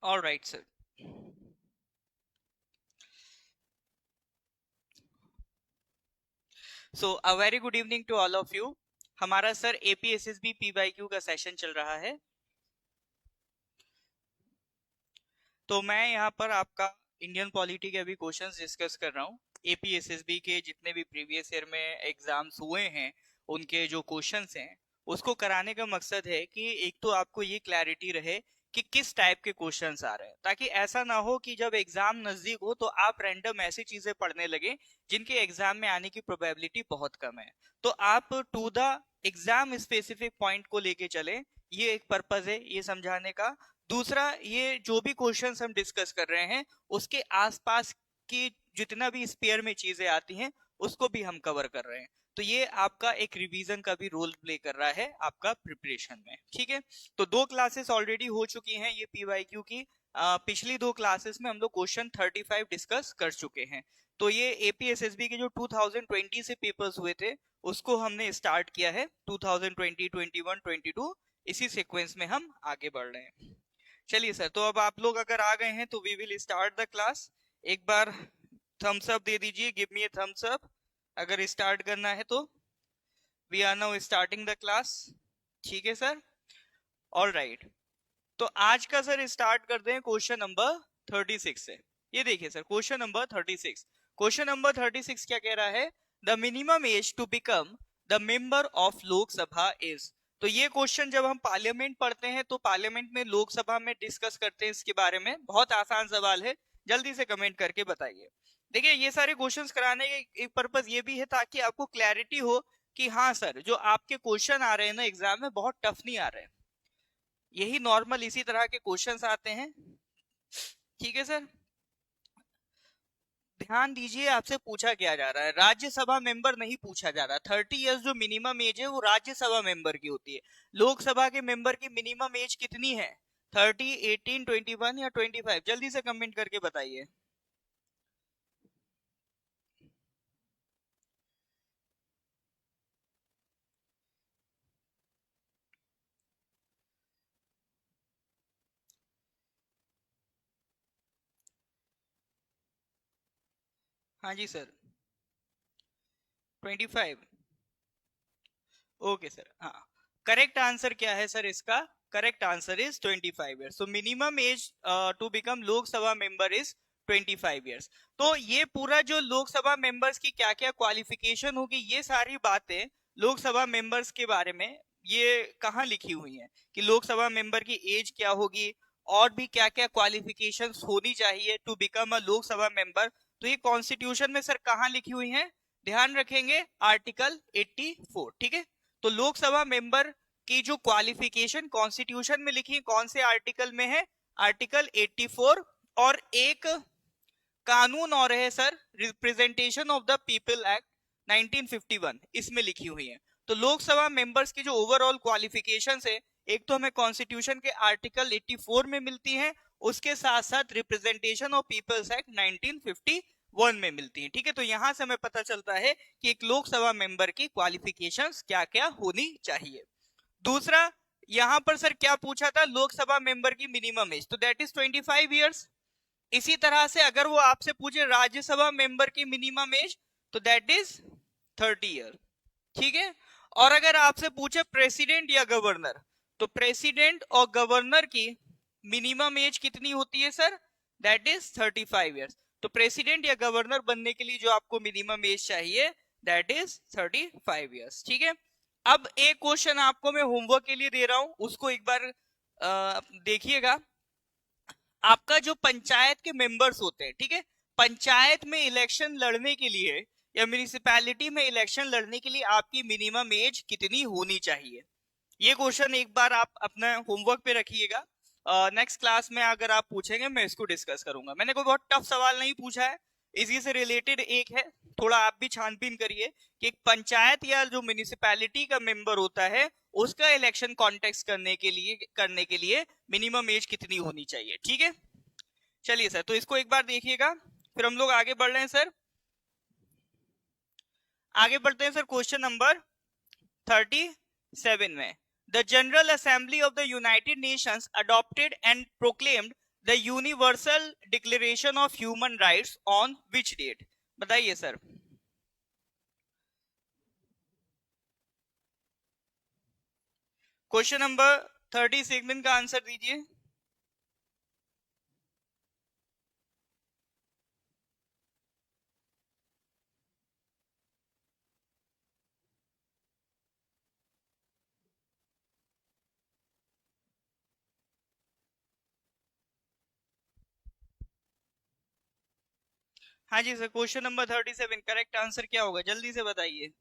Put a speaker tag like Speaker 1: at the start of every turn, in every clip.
Speaker 1: All right, sir. So a very good evening to all of you. हमारा sir APSSB PYQ का session चल रहा है। तो मैं यहाँ पर आपका इंडियन पॉलिटी के अभी क्वेश्चंस डिस्कस कर रहा हूँ। APSSB के जितने भी प्रीवियस ईयर में एग्जाम्स हुए हैं उनके जो क्वेश्चंस हैं उसको कराने का मकसद है कि एक तो आपको ये क्लैरिटी रहे कि किस टाइप के क्वेश्चंस आ रहे हैं, ताकि ऐसा ना हो कि जब एग्जाम नजदीक हो तो आप रैंडम ऐसी चीजें पढ़ने लगे जिनके एग्जाम में आने की प्रोबेबिलिटी बहुत कम है। तो आप to the exam specific point को लेके चले, ये एक पर्पज है ये समझाने का। दूसरा, ये जो भी क्वेश्चंस हम डिस्कस कर रहे हैं उसके आसपास की जितना भी स्पेयर में चीजें आती हैं उसको भी हम कवर कर रहे हैं। तो ये आपका एक रिवीजन का भी रोल प्ले कर रहा है आपका प्रिपरेशन में। ठीक है, तो 2 क्लासेस ऑलरेडी हो चुकी हैं ये PYQ की। पिछली 2 क्लासेस में हम लोग क्वेश्चन 35 डिस्कस कर चुके हैं। तो ये APSSB के जो 2020 से पेपर्स हुए थे उसको हमने स्टार्ट किया है 2020, 21, 22, इसी सीक्वेंस में हम आगे बढ़ रहे हैं। चलिए सर, तो अब आप लोग अगर आ गए हैं तो we will start the class. एक बार थम्स अप दे दीजिए, give me a thumbs up अगर स्टार्ट करना है तो। We are now starting the class. ठीक है सर, ऑल राइट। तो आज का सर स्टार्ट करते हैं क्वेश्चन नंबर 36 से। ये देखिए sir, question number 36। Question number 36 क्या कह रहा है? The minimum age to become the member of Lok Sabha is. तो ये क्वेश्चन जब हम पार्लियामेंट पढ़ते हैं तो पार्लियामेंट में लोकसभा में डिस्कस करते हैं इसके बारे में। बहुत आसान सवाल है, जल्दी से कमेंट करके बताइए। देखिए, ये सारे क्वेश्चंस कराने के एक पर्पस ये भी है ताकि आपको क्लैरिटी हो कि हाँ सर, जो आपके क्वेश्चन आ रहे हैं ना एग्जाम में बहुत टफ नहीं आ रहे हैं, यही नॉर्मल इसी तरह के क्वेश्चंस आते हैं। ठीक है सर, ध्यान दीजिए आपसे पूछा क्या जा रहा है, राज्यसभा मेंबर नहीं पूछा जा रहा। 30 इयर्स जो मिनिमम एज है वो राज्यसभा मेंबर की होती है। लोकसभा के मेंबर की मिनिमम एज कितनी है? 30, 18, 21 या 25? जल्दी से कमेंट करके बताइए। हाँ जी सर, 25। ओके सर, हाँ। करेक्ट आंसर क्या है सर इसका? Correct answer is 25 years. So minimum age to become Lok Sabha member is 25 years. तो ये पूरा जो लोकसभा मेंबर्स की क्या क्या क्वालिफिकेशन होगी, ये सारी बातें लोकसभा मेंबर्स के बारे में ये कहाँ लिखी हुई हैं कि लोकसभा मेंबर की एज क्या होगी और भी क्या क्या क्वालिफिकेशंस होनी चाहिए to become a Lok Sabha member. तो ये कॉन्स्टिट्यूशन में सर कहाँ लिखी हुई है? ध्यान रखेंगे, आर्टिकल 84। ठीक है, तो लोकसभा मेंबर की जो क्वालिफिकेशन कॉन्स्टिट्यूशन में लिखी कौन से आर्टिकल में है? आर्टिकल 84। और एक कानून और है sir, representation of the people act 1951, इसमें लिखी हुई है। तो लोकसभा मेंबर्स की जो ओवरऑल क्वालिफिकेशन है, एक तो हमें कॉन्स्टिट्यूशन के आर्टिकल 84 में मिलती है, उसके साथ साथ रिप्रेजेंटेशन ऑफ पीपल्स एक्ट 1951 में मिलती है। ठीक है, तो यहां से हमें पता चलता है कि एक लोकसभा मेंबर की क्वालिफिकेशंस क्या क्या होनी चाहिए। दूसरा, यहां पर सर क्या पूछा था? लोकसभा मेंबर की मिनिमम एज, तो दैट इज 25 ईयर्स। इसी तरह से अगर वो आपसे पूछे राज्यसभा मेंबर की मिनिमम एज, तो दैट इज 30 ईयर। ठीक है, और अगर आपसे पूछे प्रेसिडेंट या गवर्नर, तो प्रेसिडेंट और गवर्नर की मिनिमम एज कितनी होती है सर? That is 35 years. तो प्रेसिडेंट या गवर्नर बनने के लिए जो आपको मिनिमम एज चाहिए दैट इज 35 ईयर्स। ठीक है, अब एक क्वेश्चन आपको मैं होमवर्क के लिए दे रहा हूं, उसको एक बार देखिएगा। आपका जो पंचायत के मेंबर्स होते हैं, ठीक है, पंचायत में इलेक्शन लड़ने के लिए या म्यूनिसिपैलिटी में इलेक्शन लड़ने के लिए आपकी मिनिमम एज कितनी होनी चाहिए? ये क्वेश्चन एक बार आप अपना होमवर्क पे रखिएगा। नेक्स्ट क्लास में अगर आप पूछेंगे मैं इसको डिस्कस करूंगा। मैंने कोई बहुत टफ सवाल नहीं पूछा है, इसी से रिलेटेड एक है, थोड़ा आप भी छानबीन करिए कि एक पंचायत या जो म्यूनिसिपैलिटी का मेंबर होता है उसका इलेक्शन कॉन्टेक्स्ट करने के लिए मिनिमम एज कितनी होनी चाहिए। ठीक है, चलिए सर, तो इसको एक बार देखिएगा, फिर हम लोग आगे बढ़ रहे हैं सर। आगे बढ़ते हैं सर क्वेश्चन नंबर 37 में। The General Assembly of the United Nations adopted and proclaimed the Universal Declaration of Human Rights on which date? बताइए सर। क्वेश्चन नंबर 37 का आंसर दीजिए। हाँ जी sir, question number 37 correct answer क्या होगा, जल्दी से बताइए।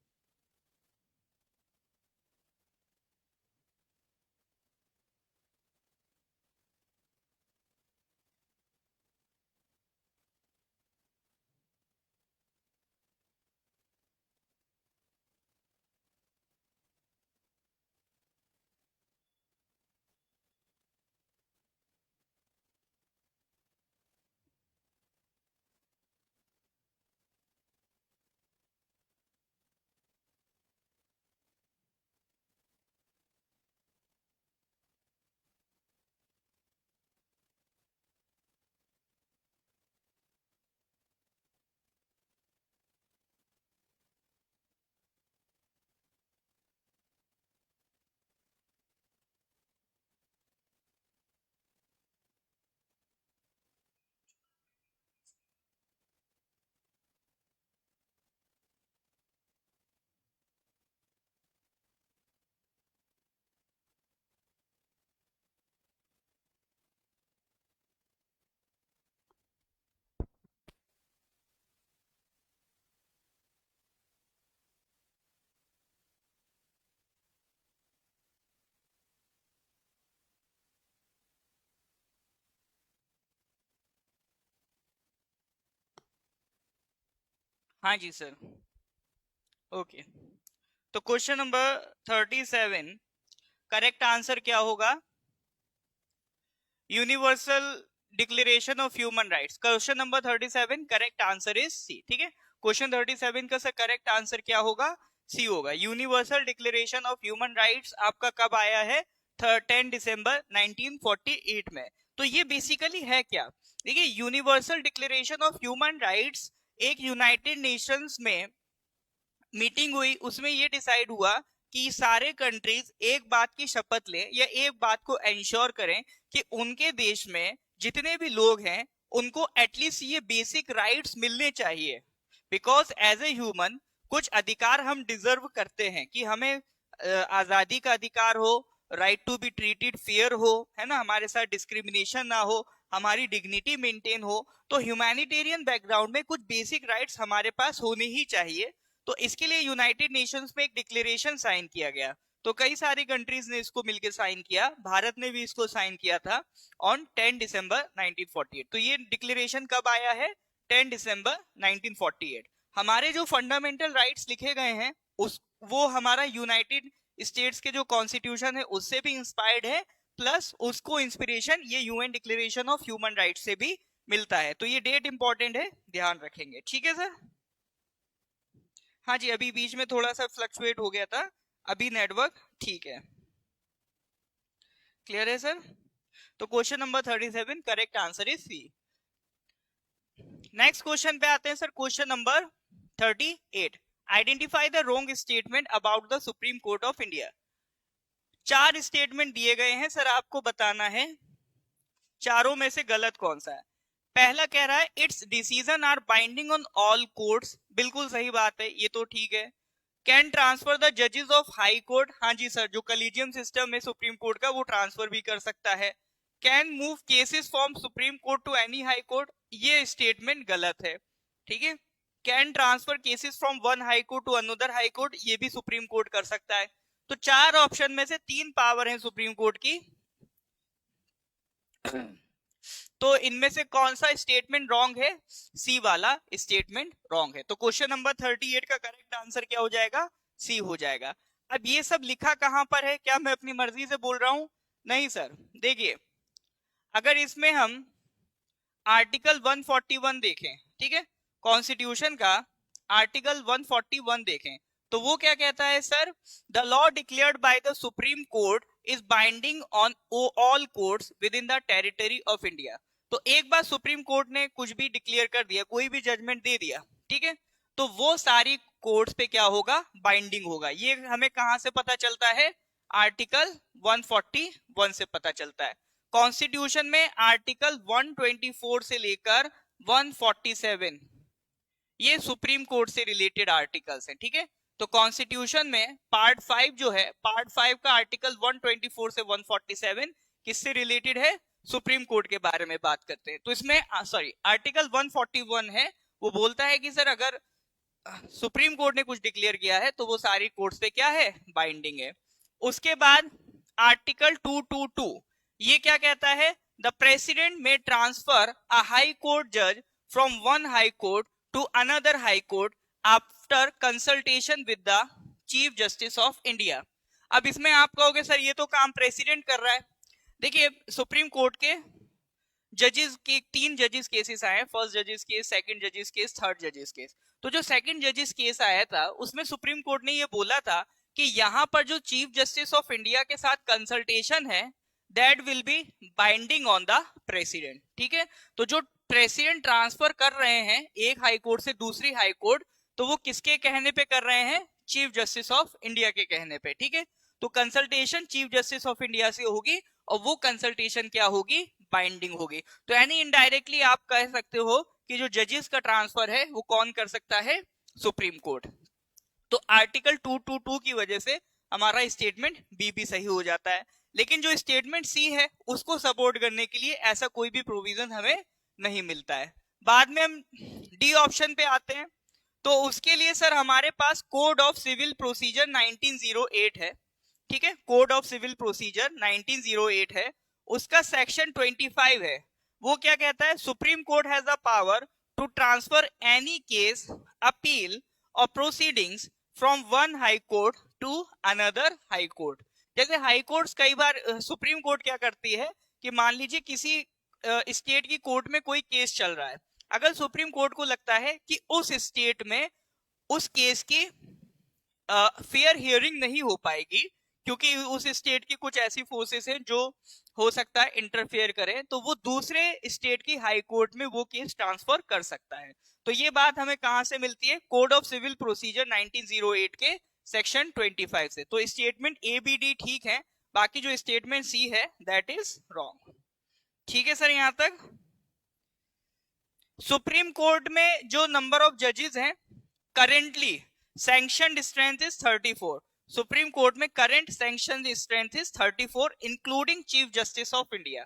Speaker 1: हाँ जी सर, ओके। तो क्वेश्चन नंबर 37 करेक्ट आंसर क्या होगा? Universal Declaration of Human Rights. Question number 37 correct answer is C. ठीक है, क्वेश्चन 37 का सर करेक्ट आंसर क्या होगा? सी होगा। Universal Declaration of Human rights आपका कब आया है? 10 दिसंबर 1948 में। तो ये बेसिकली है क्या? देखिए, universal Declaration of Human rights एक यूनाइटेड नेशंस में मीटिंग हुई, उसमें ये डिसाइड हुआ कि सारे कंट्रीज एक बात की शपथ लें या एक बात को एंश्योर करें कि उनके देश में जितने भी लोग हैं उनको एटलीस्ट ये बेसिक राइट्स मिलने चाहिए। बिकॉज एज ए ह्यूमन कुछ अधिकार हम डिजर्व करते हैं कि हमें आजादी का अधिकार हो, right to be treated fair हो, है ना, हमारे साथ डिस्क्रिमिनेशन ना हो, हमारी डिग्निटी मेंटेन हो। तो ह्यूमैनिटेरियन बैकग्राउंड में कुछ बेसिक राइट्स हमारे पास होने ही चाहिए। तो इसके लिए यूनाइटेड नेशंस में एक डिक्लेरेशन साइन किया गया। तो कई सारी कंट्रीज ने इसको मिलकर साइन किया, भारत ने भी इसको साइन किया था ऑन 10 दिसंबर 1948। तो ये डिक्लेरेशन कब आया है? 10 दिसंबर 1948। हमारे जो फंडामेंटल राइट्स लिखे गए हैं उस वो हमारा यूनाइटेड स्टेट्स के जो कॉन्स्टिट्यूशन है उससे भी इंस्पायर्ड है, प्लस उसको इंस्पिरेशन ये UN declaration of Human rights से भी मिलता है। तो ये डेट इंपॉर्टेंट है, ध्यान रखेंगे। ठीक है सर। हाँ जी, अभी बीच में थोड़ा सा फ्लक्चुएट हो गया था, अभी नेटवर्क ठीक है। क्लियर है सर? तो question number 37 correct answer is C. Next question पे आते हैं sir, question number 38। Identify the wrong statement about the Supreme Court of India. 4 statement दिए गए हैं सर, आपको बताना है चारों में से गलत कौन सा है। पहला कह रहा है its decision are binding on all courts. बिल्कुल सही बात है, ये तो ठीक है। कैन ट्रांसफर द जजेस ऑफ हाई कोर्ट। हाँ जी सर, जो कलीजियम सिस्टम है सुप्रीम कोर्ट का वो ट्रांसफर भी कर सकता है। Can move cases from Supreme Court to any high court, ये स्टेटमेंट गलत है। ठीक है, can transfer cases from one high court to another high court, ये भी सुप्रीम कोर्ट कर सकता है। तो 4 ऑप्शन में से 3 पावर है सुप्रीम कोर्ट की। तो इनमें से कौन सा स्टेटमेंट रॉन्ग है? सी वाला स्टेटमेंट रॉन्ग है। तो क्वेश्चन नंबर 38 का करेक्ट आंसर क्या हो जाएगा? सी हो जाएगा। अब ये सब लिखा कहां पर है? क्या मैं अपनी मर्जी से बोल रहा हूं? नहीं सर। देखिए, अगर इसमें हम आर्टिकल 141 देखें, ठीक है, कॉन्स्टिट्यूशन का आर्टिकल 141 देखें, तो वो क्या कहता है sir? The law declared by the Supreme court is binding on all courts with in the territory of India. तो एक बार सुप्रीम कोर्ट ने कुछ भी डिक्लेयर कर दिया, कोई भी जजमेंट दे दिया, ठीक है, तो वो सारी कोर्ट्स पे क्या होगा, बाइंडिंग होगा। ये हमें कहां से पता चलता है, आर्टिकल 141 से पता चलता है। कॉन्स्टिट्यूशन में आर्टिकल 124 से लेकर 147 ये सुप्रीम कोर्ट से रिलेटेड आर्टिकल्स हैं, ठीक है। तो कॉन्स्टिट्यूशन में पार्ट 5 जो है, पार्ट 5 का आर्टिकल 124 से 147 किससे रिलेटेड है, सुप्रीम कोर्ट के बारे में बात करते हैं। तो इसमें सॉरी आर्टिकल 141 है, वो बोलता है कि सर अगर सुप्रीम कोर्ट ने कुछ डिक्लेयर किया है तो वो सारी कोर्ट्स पे क्या है, बाइंडिंग है। उसके बाद आर्टिकल 222 ये क्या कहता है, the president may transfer a high court जज from one high court to another high court after consultation with the chief justice of India. अब इसमें आप कहोगे सर ये तो काम प्रेसिडेंट कर रहा है। देखिए सुप्रीम कोर्ट के जजेस के 3 जजेस केसेस आए, फर्स्ट जजेस केस, सेकंड जजेस केस, थर्ड जजेस केस। तो जो सेकंड जजेस केस आया था उसमें सुप्रीम कोर्ट ने ये बोला था कि यहां पर जो चीफ जस्टिस ऑफ इंडिया के साथ कंसल्टेशन है that will be binding on the president, ठीक है। तो जो प्रेसिडेंट ट्रांसफर कर रहे हैं एक हाई कोर्ट से दूसरी हाई कोर्ट, तो वो किसके कहने पे कर रहे हैं, चीफ जस्टिस ऑफ इंडिया के कहने पे, ठीक है। तो consultation chief justice of India से होगी और वो कंसल्टेशन क्या होगी, बाइंडिंग होगी। तो यानी इनडायरेक्टली आप कह सकते हो कि जो जजेस का ट्रांसफर है वो कौन कर सकता है, सुप्रीम कोर्ट। तो आर्टिकल 222 की वजह से हमारा स्टेटमेंट बी भी सही हो जाता है। लेकिन जो स्टेटमेंट सी है उसको सपोर्ट करने के लिए ऐसा कोई भी प्रोविजन हमें नहीं मिलता है। बाद में हम डी ऑप्शन पे आते हैं। तो उसके लिए सर हमारे पास कोड ऑफ सिविल प्रोसीजर 1908 है, ठीक है। कोड ऑफ सिविल प्रोसीजर 1908 है, उसका सेक्शन 25 है। वो क्या कहता है, Supreme Court has the power to transfer any case, appeal और proceedings from one high court to another high Court. जैसे हाई कोर्ट्स कई बार सुप्रीम कोर्ट क्या करती है कि मान लीजिए किसी स्टेट की कोर्ट में कोई केस चल रहा है, अगर सुप्रीम कोर्ट को लगता है कि उस स्टेट में उस केस की फेयर हियरिंग नहीं हो पाएगी क्योंकि उस स्टेट की कुछ ऐसी फोर्सेस हैं जो हो सकता है इंटरफेयर करें, तो वो दूसरे स्टेट की हाई कोर्ट में वो केस ट्रांसफर कर सकता है। तो ये बात हमें कहां से मिलती है, कोड ऑफ सिविल प्रोसीजर 1908 के सेक्शन 25 से। तो स्टेटमेंट ए बी डी ठीक है, बाकी जो स्टेटमेंट सी है दैट इज रॉन्ग, ठीक है सर। यहां तक सुप्रीम कोर्ट में जो नंबर ऑफ जजेस हैं currently sanctioned strength is 34। Supreme Court में current sanction strength is 34 including Chief justice of India,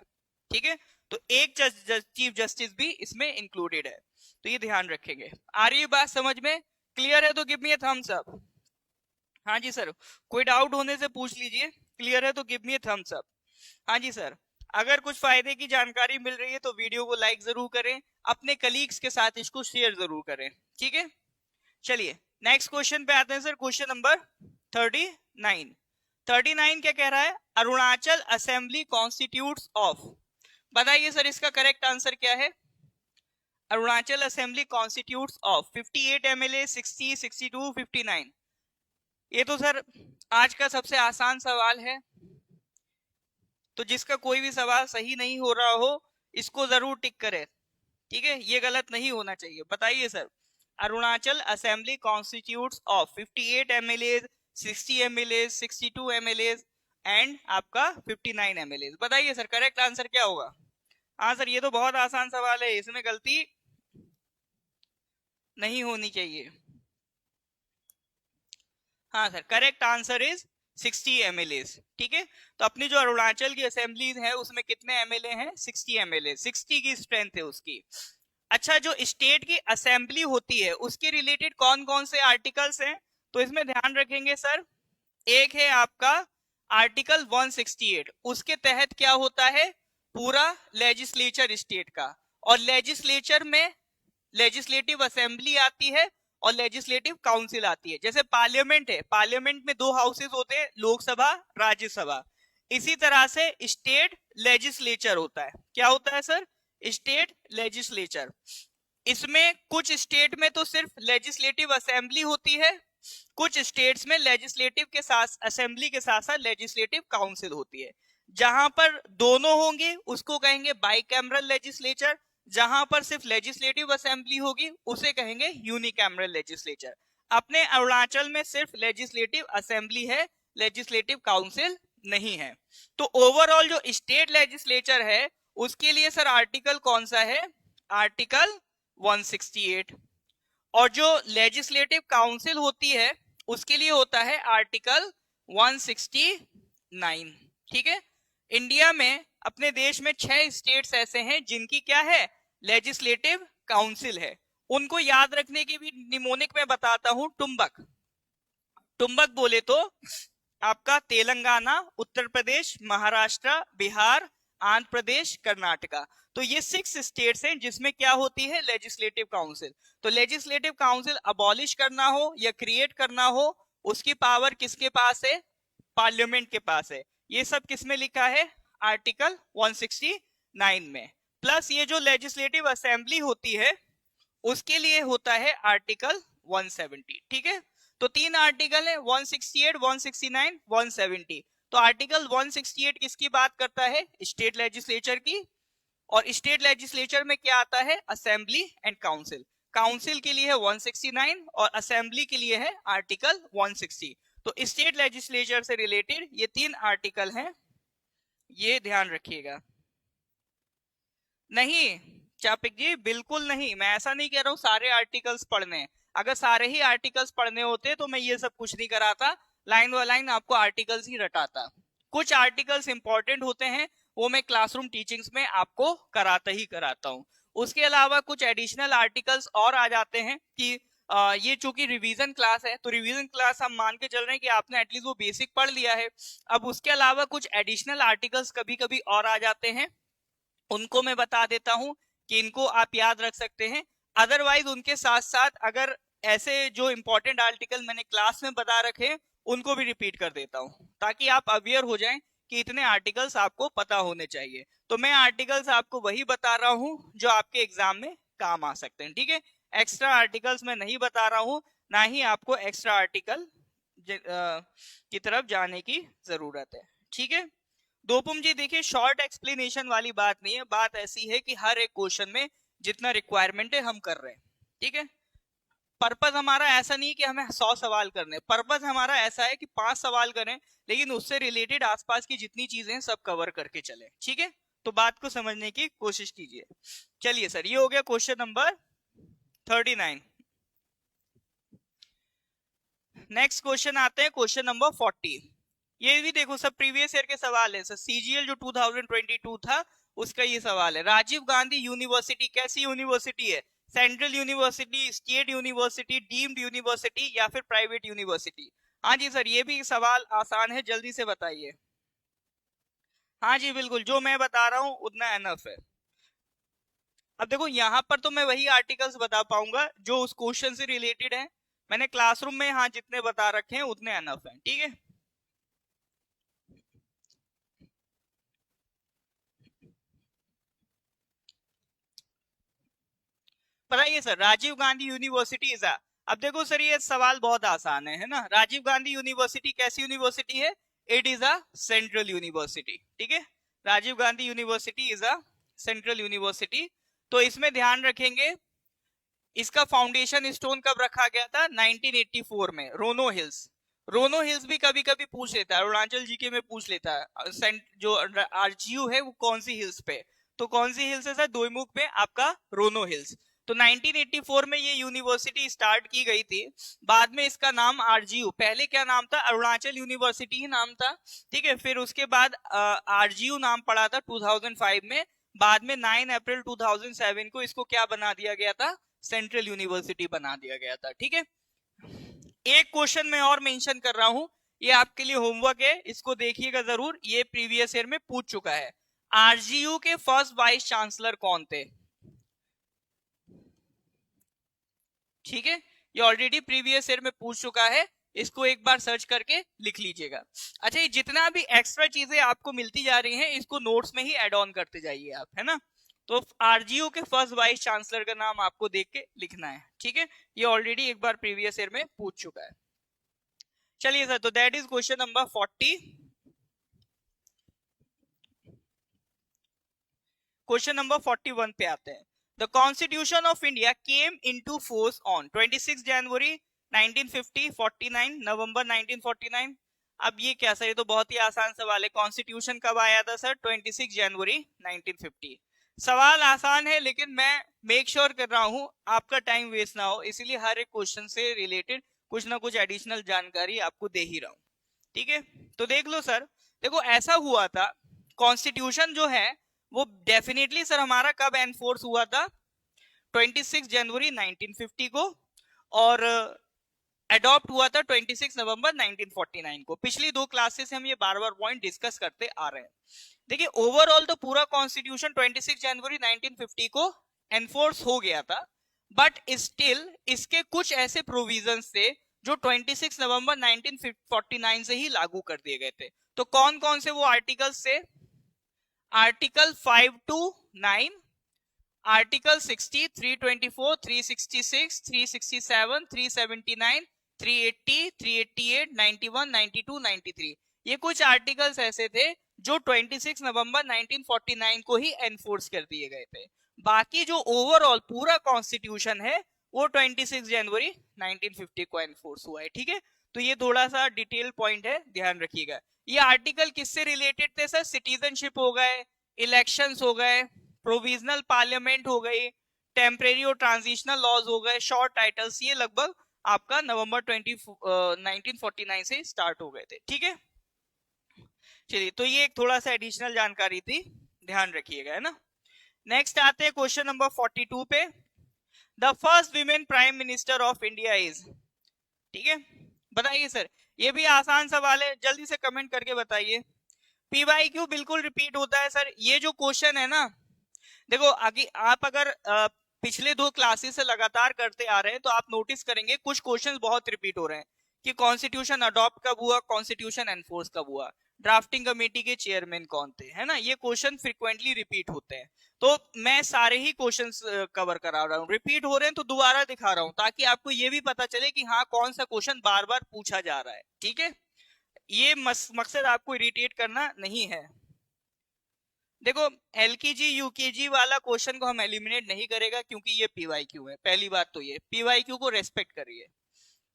Speaker 1: ठीक है। तो एक चीफ जस्टिस भी इसमें इंक्लूडेड है, तो ये ध्यान रखेंगे। आ रही है बात समझ में, क्लियर है तो give me a thumbs up. हाँ जी सर, कोई डाउट होने से पूछ लीजिए, क्लियर है तो give me a thumbs up. हाँ जी सर, अगर कुछ फायदे की जानकारी मिल रही है तो वीडियो को लाइक जरूर करें, अपने कलीग्स के साथ इसको शेयर जरूर करें, ठीक है। चलिए नेक्स्ट क्वेश्चन पे आते हैं सर, क्वेश्चन नंबर 39 क्या कह रहा है, अरुणाचल असेंबली कॉन्स्टिट्यूट्स ऑफ, बताइए सर इसका करेक्ट आंसर क्या है। Arunachal assembly constitutes of 58 MLA, 60, 62, 59। ये तो सर आज का सबसे आसान सवाल है, तो जिसका कोई भी सवाल सही नहीं हो रहा हो इसको जरूर टिक करें, ठीक है, ये गलत नहीं होना चाहिए। बताइए sir, Arunachal assembly constitutes of 58 MLA, 60 MLA, 62 MLA and आपका 59 एमएलए। बताइए सर करेक्ट आंसर क्या होगा। हाँ सर ये तो बहुत आसान सवाल है, इसमें गलती नहीं होनी चाहिए। हाँ sir correct answer is 60 MLA, ठीक है। तो अपनी जो अरुणाचल की असेंबलीज है उसमें कितने एमएलए हैं, 60 एमएलए, 60 की स्ट्रेंथ है उसकी। अच्छा जो स्टेट की असेंबली होती है उसके रिलेटेड कौन कौन से आर्टिकल्स हैं, तो इसमें ध्यान रखेंगे सर, एक है आपका आर्टिकल 168, उसके तहत क्या होता है, पूरा लेजिस्लेचर स्टेट का, और लेजिस्लेचर में लेजिस्लेटिव असेंबली आती है और लेजिस्लेटिव काउंसिल आती है। जैसे पार्लियामेंट है, पार्लियामेंट में 2 हाउसेस होते हैं, लोकसभा, राज्यसभा। इसी तरह से स्टेट लेजिस्लेचर होता है, क्या होता है सर, स्टेट लेजिस्लेचर। इसमें कुछ स्टेट में तो सिर्फ लेजिस्लेटिव असेंबली होती है, कुछ स्टेट्स में लेजिस्लेटिव के साथ असेंबली के साथ साथ लेजिस्लेटिव काउंसिल होती है। जहां पर दोनों होंगे उसको कहेंगे बाइकैमरल लेजिस्लेचर, जहां पर सिर्फ लेजिस्लेटिव असेंबली होगी उसे कहेंगे यूनिकैमरल लेजिस्लेचर। अपने अरुणाचल में सिर्फ लेजिस्लेटिव असेंबली है, लेजिस्लेटिव काउंसिल नहीं है। तो ओवरऑल जो स्टेट लेजिस्लेचर है उसके लिए सर आर्टिकल कौन सा है, आर्टिकल 168। और जो लेजिस्लेटिव काउंसिल होती है उसके लिए होता है आर्टिकल 169। ठीक है, इंडिया में अपने देश में 6 स्टेट्स ऐसे हैं जिनकी क्या है, लेजिस्लेटिव काउंसिल है। उनको याद रखने की भी निमोनिक में बताता हूं, टुम्बक। टुम्बक बोले तो आपका तेलंगाना, उत्तर प्रदेश, महाराष्ट्र, बिहार, आंध्र प्रदेश, कर्नाटका। तो ये 6 स्टेट्स हैं जिसमें क्या होती है, लेजिस्लेटिव काउंसिल। तो लेजिस्लेटिव काउंसिल अबॉलिश करना हो या क्रिएट करना हो उसकी पावर किसके पास है, पार्लियामेंट के पास है। ये सब किसमें लिखा है, आर्टिकल 169 में। प्लस ये जो लेजिस्लेटिव असेंबली होती है उसके लिए होता है आर्टिकल 170। ठीक है, तो 3 आर्टिकल है, 168, 169, 170। तो आर्टिकल 168 किसकी बात करता है, स्टेट लेजिस्लेचर की। और स्टेट लेजिस्लेचर में क्या आता है, असेंबली एंड काउंसिल। काउंसिल के लिए है 169 और असेंबली के लिए है आर्टिकल 160। तो स्टेट लेजिस्लेचर से रिलेटेड ये 3 आर्टिकल हैं, ये ध्यान रखिएगा। नहीं चापिक जी, बिल्कुल नहीं, मैं ऐसा नहीं कह रहा हूं सारे आर्टिकल्स पढ़ने। अगर सारे ही आर्टिकल्स पढ़ने होते तो मैं ये सब कुछ नहीं कराता, लाइन बाय लाइन आपको आर्टिकल्स ही रटाता। कुछ आर्टिकल्स इंपॉर्टेंट होते हैं वो मैं क्लासरूम टीचिंग्स में आपको कराता ही कराता हूँ। उसके अलावा कुछ एडिशनल आर्टिकल्स और आ जाते हैं कि ये चूंकि रिवीजन क्लास है तो रिवीजन क्लास हम मान के चल रहे हैं कि आपने एटलीस्ट वो बेसिक पढ़ लिया है। अब उसके अलावा कुछ एडिशनल आर्टिकल्स कभी कभी और आ जाते हैं, उनको मैं बता देता हूं कि इनको आप याद रख सकते हैं। अदरवाइज उनके साथ साथ अगर ऐसे जो इंपॉर्टेंट आर्टिकल मैंने क्लास में बता रखे उनको भी रिपीट कर देता हूं ताकि आप अवेयर हो जाएं कि इतने आर्टिकल्स आपको पता होने चाहिए। तो मैं आर्टिकल्स आपको वही बता रहा हूं जो आपके एग्जाम में काम आ सकते हैं। ठीक है, एक्स्ट्रा आर्टिकल्स मैं नहीं बता रहा हूं, ना ही आपको एक्स्ट्रा आर्टिकल की तरफ जाने की जरूरत है। ठीक है, दोपुम जी देखिए शॉर्ट एक्सप्लेनेशन वाली बात नहीं है, बात ऐसी है कि हर एक क्वेश्चन में जितना रिक्वायरमेंट है हम कर रहे हैं। ठीक है, पर्पस हमारा ऐसा नहीं कि हमें 100 सवाल करने, पर्पस हमारा ऐसा है कि 5 सवाल करें लेकिन उससे रिलेटेड आसपास की जितनी चीजें हैं सब कवर करके चले। ठीक है, तो बात को समझने की कोशिश कीजिए। चलिए सर, ये हो गया क्वेश्चन नंबर 39। नेक्स्ट क्वेश्चन आते हैं क्वेश्चन नंबर 40। ये भी देखो सब प्रीवियस ईयर के सवाल है सर, सीजीएल जो 2022 था उसका ये सवाल है। राजीव गांधी यूनिवर्सिटी कैसी यूनिवर्सिटी है, central university, state university, deemed university या फिर प्राइवेट यूनिवर्सिटी। हाँ जी सर, ये भी सवाल आसान है, जल्दी से बताइए। हाँ जी बिल्कुल, जो मैं बता रहा हूँ उतना एनफ है। अब देखो यहाँ पर तो मैं वही आर्टिकल्स बता पाऊंगा जो उस क्वेश्चन से रिलेटेड है, मैंने क्लासरूम में हाँ जितने बता रखे हैं उतने एनफ हैं। ठीक है, बताइए sir, Rajiv Gandhi university is अब देखो सर ये सवाल बहुत आसान है ना। राजीव गांधी यूनिवर्सिटी कैसी यूनिवर्सिटी है, it is a central university. ठीक है, Rajiv Gandhi university is a central university. तो इसमें ध्यान रखेंगे इसका फाउंडेशन स्टोन कब रखा गया था, 1984 में, रोनो हिल्स। रोनो हिल्स भी कभी कभी पूछ लेता है, अरुणाचल जीके में पूछ लेता है जो आरजीयू है वो कौन सी हिल्स पे, तो कौन सी हिल्स है सर, दोईमुख पे आपका रोनो हिल्स। तो 1984 में ये यूनिवर्सिटी स्टार्ट की गई थी, बाद में इसका नाम आरजीयू, पहले क्या नाम था, अरुणाचल यूनिवर्सिटी ही नाम था। ठीक है, फिर उसके बाद आरजीयू नाम पड़ा था 2005 में, बाद में 9 अप्रैल 2007 को इसको क्या बना दिया गया था, सेंट्रल यूनिवर्सिटी बना दिया गया था। ठीक है, एक क्वेश्चन मैं और मेंशन कर रहा हूं, ये आपके लिए होमवर्क है, इसको देखिएगा जरूर, ये प्रीवियस ईयर में पूछ चुका है। आरजीयू के फर्स्ट वाइस चांसलर कौन थे। ठीक है, ये ऑलरेडी प्रीवियस ईयर में पूछ चुका है, इसको एक बार सर्च करके लिख लीजिएगा। अच्छा, ये जितना भी एक्स्ट्रा चीजें आपको मिलती जा रही हैं इसको नोट्स में ही ऐड ऑन करते जाइए आप, है ना। तो आरजीयू के फर्स्ट वाइस चांसलर का नाम आपको देख के लिखना है। ठीक है, ये ऑलरेडी एक बार प्रीवियस ईयर में पूछ चुका है। चलिए सर, तो that is question number 40। Question number 41 पे आते हैं। The Constitution of India came into force on 26 जनवरी 1950, 49 नवंबर 1949। अब ये क्या सर, ये तो बहुत ही आसान सवाल है। कॉन्स्टिट्यूशन कब आया था सर? 26 जनवरी 1950। सवाल आसान है, लेकिन मैं मेक श्योर कर रहा हूं आपका टाइम वेस्ट ना हो, इसीलिए हर एक क्वेश्चन से रिलेटेड कुछ ना कुछ एडिशनल जानकारी आपको दे ही रहा हूं। ठीक है, तो देख लो सर। देखो ऐसा हुआ था, कॉन्स्टिट्यूशन जो है वो डेफिनेटली सर हमारा कब एनफोर्स हुआ था? 26 जनवरी 1950 को, और अडॉप्ट हुआ था 26 नवंबर 1949 को। पिछली दो क्लासेस से हम ये बार बार पॉइंट डिस्कस करते आ रहे हैं। देखिए ओवरऑल तो पूरा कॉन्स्टिट्यूशन 26 जनवरी 1950 को एनफोर्स हो गया था, बट स्टिल इसके कुछ ऐसे प्रोविजंस थे जो 26 नवंबर 1949 से ही लागू कर दिए गए थे। तो कौन कौन से वो आर्टिकल्स थे? आर्टिकल 5 to 9, आर्टिकल 60, 324, 366, 367, 379, 380, 388, 91, 92, 93, ये कुछ आर्टिकल्स ऐसे थे जो 26 नवंबर 1949 को ही एनफोर्स कर दिए गए थे। बाकी जो ओवरऑल पूरा कॉन्स्टिट्यूशन है वो 26 जनवरी 1950 को एनफोर्स हुआ है। ठीक है, तो ये थोड़ा सा डिटेल पॉइंट है, ध्यान रखिएगा। ये आर्टिकल किससे रिलेटेड थे सर? सिटीजनशिप हो गए, इलेक्शंस हो गए, प्रोविजनल पार्लियामेंट हो गई, टेम्परेरी और ट्रांजिशनल लॉज हो गए, शॉर्ट टाइटल्स, ये लगभग आपका नवंबर 1949 से स्टार्ट हो गए थे। ठीक है, चलिए, तो ये एक थोड़ा सा एडिशनल जानकारी थी, ध्यान रखिएगा, है ना। नेक्स्ट आते हैं क्वेश्चन नंबर 42 पे। The first women prime minister of India is, ठीक है, बताइए सर। ये भी आसान सवाल है, जल्दी से कमेंट करके बताइए। पीवाईक्यू बिल्कुल रिपीट होता है सर। ये जो क्वेश्चन है ना, देखो आगे आप अगर पिछले दो क्लासेस से लगातार करते आ रहे हैं तो आप नोटिस करेंगे कुछ क्वेश्चंस बहुत रिपीट हो रहे हैं कि कॉन्स्टिट्यूशन अडॉप्ट कब हुआ, कॉन्स्टिट्यूशन एनफोर्स कब हुआ, ड्राफ्टिंग कमेटी के चेयरमैन कौन थे, है ना। ये क्वेश्चन फ्रिक्वेंटली रिपीट होते हैं, तो मैं सारे ही क्वेश्चंस कवर करा रहा हूँ। रिपीट हो रहे हैं तो दोबारा दिखा रहा हूँ ताकि आपको ये भी पता चले कि हाँ कौन सा क्वेश्चन बार बार पूछा जा रहा है। ठीक है, ये मकसद आपको इरिटेट करना नहीं है। देखो एलकेजी यूकेजी वाला क्वेश्चन को हम एलिमिनेट नहीं करेगा क्योंकि ये पीवाईक्यू है। पहली बात तो ये पीवाईक्यू को रेस्पेक्ट करिए।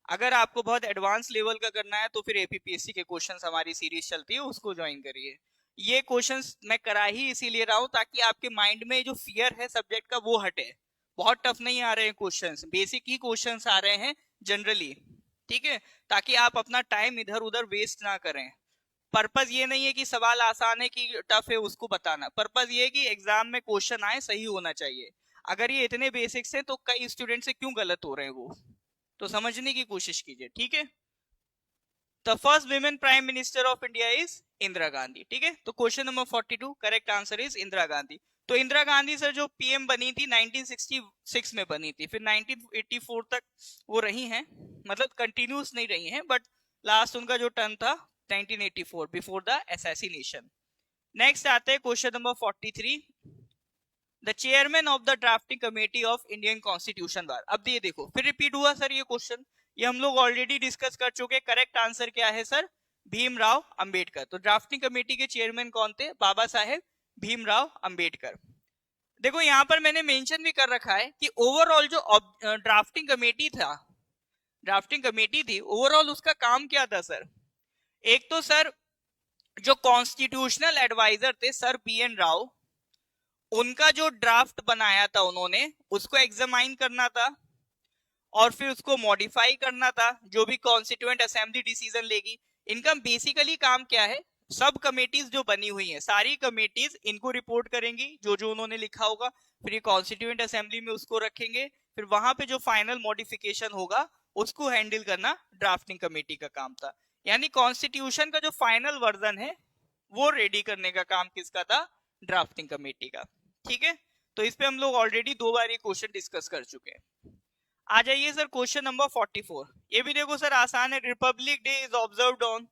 Speaker 1: अगर आपको बहुत एडवांस लेवल का करना है तो फिर एपीपीएससी के क्वेश्चंस हमारी सीरीज चलती है, उसको ज्वाइन करिए। ये क्वेश्चंस मैं करा ही इसीलिए रहा हूं ताकि आपके माइंड में जो फियर है सब्जेक्ट का वो हटे। बहुत टफ नहीं आ रहे हैं क्वेश्चंस, बेसिक ही क्वेश्चंस आ रहे हैं जनरली। ठीक है, ताकि आप अपना टाइम इधर उधर वेस्ट ना करें। पर्पस ये नहीं है कि सवाल आसान है कि टफ है उसको बताना, पर्पस ये है कि एग्जाम में क्वेश्चन आए सही होना चाहिए। अगर ये इतने बेसिक्स हैं तो कई स्टूडेंट से क्यों गलत हो रहे हैं वो, तो समझने की कोशिश कीजिए। ठीक है, the first women prime minister of India is Indira Gandhi. ठीक है, तो question number 42 correct answer is Indira Gandhi. तो इंदिरा गांधी सर जो पीएम बनी थी 1966 में बनी थी, फिर 1984 तक वो रही हैं, मतलब कंटिन्यूस नहीं रही हैं, बट लास्ट उनका जो टर्न था 1984 बिफोर द असैसिनेशन। नेक्स्ट आते हैं question number 43, the chairman of the drafting committee of Indian constitution बार। अब ये देखो फिर रिपीट हुआ सर ये क्वेश्चन, ये हम लोग ऑलरेडी डिस्कस कर चुके। करेक्ट आंसर क्या है सर? भीमराव अंबेडकर। तो ड्राफ्टिंग कमेटी के चेयरमैन कौन थे? बाबा साहेब भीमराव अंबेडकर। देखो यहां पर मैंने मेंशन भी कर रखा है कि ओवरऑल जो ड्राफ्टिंग कमेटी थी ओवरऑल उसका काम क्या था सर? एक तो सर जो कॉन्स्टिट्यूशनल एडवाइजर थे सर BN राव, उनका जो ड्राफ्ट बनाया था उन्होंने उसको एग्जामाइन करना था और फिर उसको मॉडिफाई करना था जो भी कॉन्स्टिट्यूएंट असेंबली डिसीजन लेगी। इनका बेसिकली काम क्या है? सब कमेटीज जो बनी हुई हैं सारी कमेटीज इनको रिपोर्ट करेंगी जो जो उन्होंने लिखा होगा, फिर कॉन्स्टिट्यूएंट असेंबली में उसको रखेंगे, फिर वहां पे जो फाइनल मॉडिफिकेशन होगा उसको हैंडल करना ड्राफ्टिंग कमेटी का काम था। यानी कॉन्स्टिट्यूशन का जो फाइनल वर्जन है वो रेडी करने का काम किसका था? ड्राफ्टिंग कमेटी का। ठीक है, तो इस पे हम लोग ऑलरेडी दो बार ये क्वेश्चन डिस्कस कर चुके हैं। आ जाइए सर क्वेश्चन नंबर 44। ये भी देखो सर आसान है। Republic day is observed on,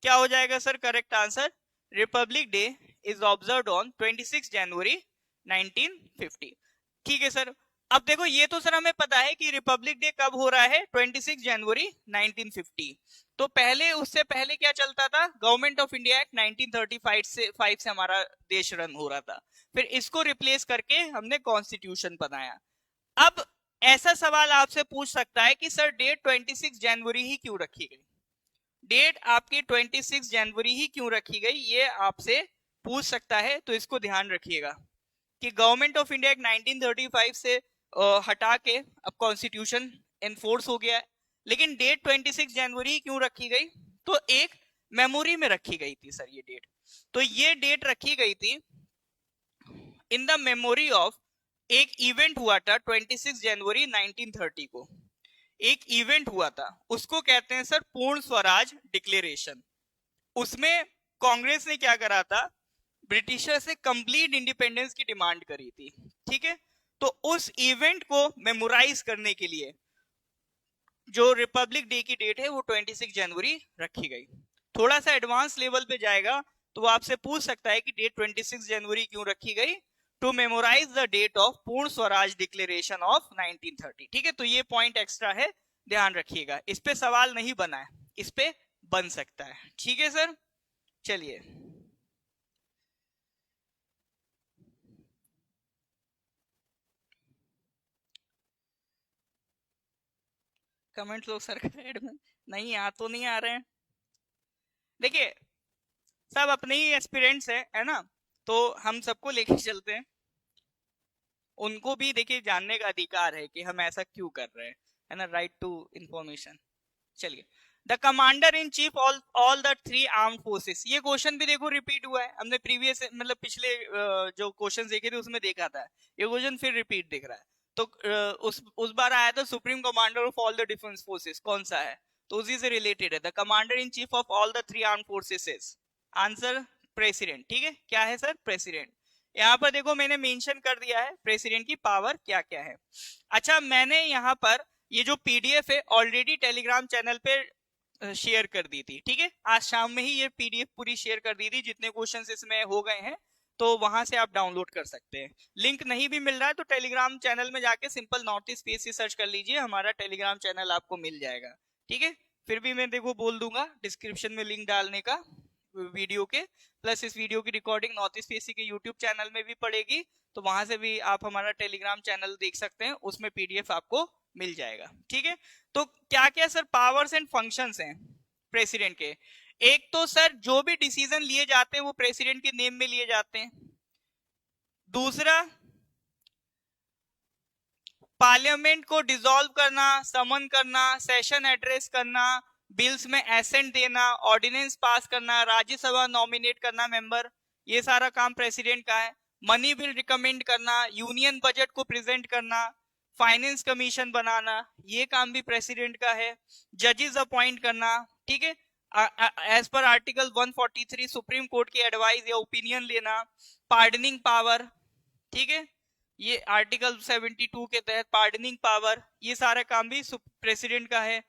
Speaker 1: क्या हो जाएगा sir correct answer? Republic day is observed on 26 जनवरी 1950। ठीक है सर, अब देखो ये तो सर हमें पता है कि रिपब्लिक डे कब हो रहा है, 26 जनवरी 1950। तो पहले, उससे पहले क्या चलता था, गवर्नमेंट ऑफ इंडिया एक्ट 1935 से हमारा देश रन हो रहा था। फिर इसको रिप्लेस करके हमने कॉन्स्टिट्यूशन बनाया। अब ऐसा सवाल आपसे पूछ सकता है कि सर डेट 26 जनवरी ही क्यों रखी गई, डेट आपकी 26 जनवरी ही क्यों रखी गई, ये आपसे पूछ सकता है। तो इसको ध्यान रखिएगा कि गवर्नमेंट ऑफ इंडिया एक्ट 1935 से हटा के अब कॉन्स्टिट्यूशन एनफोर्स हो गया है। लेकिन डेट 26 जनवरी क्यों रखी गई, तो एक मेमोरी में रखी गई थी सर ये डेट। तो ये डेट रखी गई थी इन द मेमोरी ऑफ, एक इवेंट हुआ था 26 जनवरी 1930 को, एक इवेंट हुआ था, उसको कहते हैं सर पूर्ण स्वराज डिक्लेरेशन। उसमें कांग्रेस ने क्या करा था, ब्रिटिशर से कंप्लीट इंडिपेंडेंस की डिमांड करी थी, ठीक है। तो उस इवेंट को मेमोराइज करने के लिए जो रिपब्लिक डे की डेट है वो 26 जनवरी रखी गई। थोड़ा सा एडवांस लेवल पे जाएगा तो आपसे पूछ सकता है कि डेट 26 जनवरी क्यों रखी गई, to memorise the date of Purna Swaraj declaration of 1930, ठीक है। तो ये पॉइंट एक्स्ट्रा है, ध्यान रखिएगा। इस पे सवाल नहीं बना है, इस पे बन सकता है, ठीक है सर। चलिए कमेंट्स लोग सर साइड में नहीं आ तो नहीं आ रहे हैं। देखिए सब अपने ही एस्पिरेंट्स है ना, तो हम सबको लेके चलते हैं। उनको भी देखिए जानने का अधिकार है कि हम ऐसा क्यों कर रहे हैं, है ना, राइट टू इंफॉर्मेशन। चलिए, the commander in chief all the three arm forces, ये क्वेश्चन भी देखो रिपीट हुआ है, हमने प्रीवियस मतलब पिछले जो क्वेश्चन देखे थे उसमें देखा था, ये क्वेश्चन फिर रिपीट दिख रहा है। तो उस बार आया था supreme commander of all the defence forces, कौन सा है, तो उसी से रिलेटेड है। The commander in chief of all the three arm forces, answer president, ठीक है। क्या है सर, प्रेसिडेंट। यहाँ पर देखो मैंने मेंशन कर दिया है प्रेसिडेंट की पावर क्या क्या है। अच्छा, मैंने यहाँ पर ये जो पीडीएफ है ऑलरेडी टेलीग्राम चैनल पे शेयर कर दी थी, ठीक है। आज शाम में ही ये पीडीएफ पूरी शेयर कर दी थी, जितने क्वेश्चंस इसमें हो गए हैं, तो वहां से आप डाउनलोड कर सकते हैं। लिंक नहीं भी मिल रहा है तो टेलीग्राम चैनल में जाके simple north east PSC search कर लीजिए, हमारा टेलीग्राम चैनल आपको मिल जाएगा, ठीक है। फिर भी मैं देखो बोल दूंगा डिस्क्रिप्शन में लिंक डालने का वीडियो के, प्लस इस वीडियो की रिकॉर्डिंग नॉर्थ ईस्ट पीएससी के यूट्यूब चैनल में भी पड़ेगी, तो वहां से भी आप हमारा टेलीग्राम चैनल देख सकते हैं, उसमें पीडीएफ आपको मिल जाएगा, ठीक है। तो क्या क्या सर पावर्स एंड फंक्शंस हैं प्रेसिडेंट के। एक तो सर जो भी डिसीजन लिए जाते हैं वो प्रेसिडेंट के नेम में लिए जाते हैं। दूसरा, पार्लियामेंट को डिसॉल्व करना, समन करना, सेशन एड्रेस करना, बिल्स में एसेंट देना, ऑर्डिनेंस पास करना, राज्यसभा नॉमिनेट करना मेंबर, ये सारा काम प्रेसिडेंट का है। मनी बिल रिकमेंड करना, यूनियन बजट को प्रेजेंट करना, फाइनेंस कमीशन बनाना, ये काम भी प्रेसिडेंट का है। जजेस अपॉइंट करना, ठीक है, एज पर आर्टिकल 143 सुप्रीम कोर्ट की एडवाइस या ओपिनियन लेना, पार्डनिंग पावर, ठीक है, ये आर्टिकल 72 के तहत पार्डनिंग पावर, ये सारा काम भी प्रेसिडेंट का है।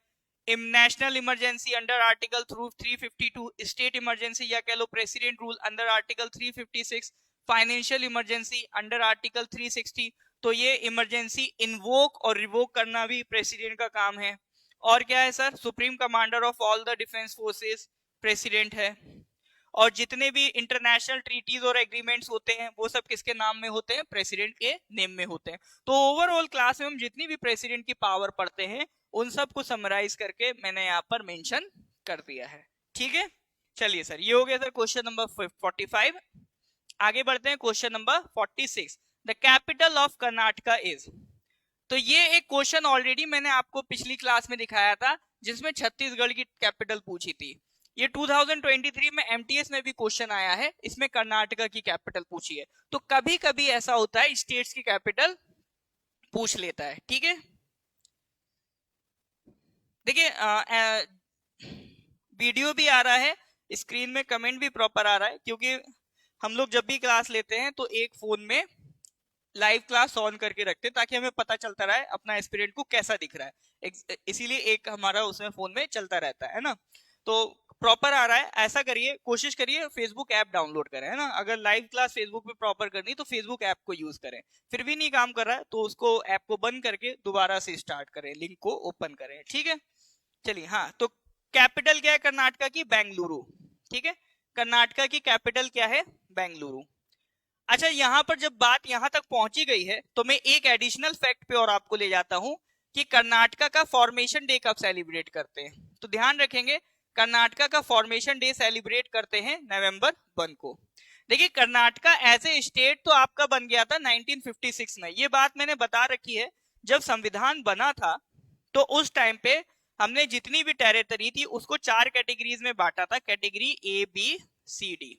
Speaker 1: National emergency under article 352, state emergency या कह लो president rule under article 356, financial emergency under article 360, तो ये इमरजेंसी इन्वोक और रिवोक करना भी प्रेसिडेंट का काम है। और क्या है sir, supreme commander of all the defence forces president है। और जितने भी इंटरनेशनल ट्रीटीज और एग्रीमेंट्स होते हैं वो सब किसके नाम में होते हैं, प्रेसिडेंट के नेम में होते हैं। तो ओवरऑल क्लास में हम जितनी भी प्रेसिडेंट की पावर पढ़ते हैं उन सब को समराइज करके मैंने यहाँ पर मेंशन कर दिया है, ठीक है। चलिए सर, ये हो गया सर क्वेश्चन नंबर 45। आगे बढ़ते हैं question number 46। The capital of Karnataka is, तो ये एक क्वेश्चन ऑलरेडी मैंने आपको पिछली क्लास में दिखाया था जिसमें छत्तीसगढ़ की कैपिटल पूछी थी। ये 2023 में एमटीएस में भी क्वेश्चन आया है, इसमें कर्नाटका की कैपिटल पूछी है। तो कभी कभी ऐसा होता है स्टेट्स की कैपिटल पूछ लेता है, ठीक है। देखिए वीडियो भी आ रहा है, स्क्रीन में कमेंट भी प्रॉपर आ रहा है, क्योंकि हम लोग जब भी क्लास लेते हैं तो एक फोन में लाइव क्लास ऑन करके रखते हैं ताकि हमें पता चलता रहे अपना एस्पिरेंट को कैसा दिख रहा है, इसीलिए एक हमारा उसमें फोन में चलता रहता है ना। तो प्रॉपर आ रहा है, ऐसा करिए, कोशिश करिए फेसबुक ऐप डाउनलोड करें, है ना। अगर लाइव क्लास फेसबुक पे प्रॉपर करनी तो फेसबुक ऐप को यूज करें। फिर भी नहीं काम कर रहा है तो उसको ऐप को बंद करके दोबारा से स्टार्ट करें, लिंक को ओपन करें, ठीक है। चलिए, हाँ, तो कैपिटल क्या है कर्नाटका की? बेंगलुरु, ठीक है। कर्नाटका की कैपिटल क्या है? बेंगलुरु। अच्छा, यहां पर जब बात यहां तक पहुंची गई है तो मैं एक एडिशनल फैक्ट पे और आपको ले जाता हूं कि कर्नाटका का फॉर्मेशन डे कब सेलिब्रेट करते हैं। तो ध्यान रखेंगे, कर्नाटका का फॉर्मेशन डे सेलिब्रेट करते हैं नवंबर 1 को। देखिए, कर्नाटका एज ए स्टेट तो आपका बन गया था 1956 में, ये बात मैंने बता रखी है। जब संविधान बना था तो उस टाइम पे हमने जितनी भी टेरिटरी थी उसको 4 कैटेगरीज में बांटा था, category A, B, C, D,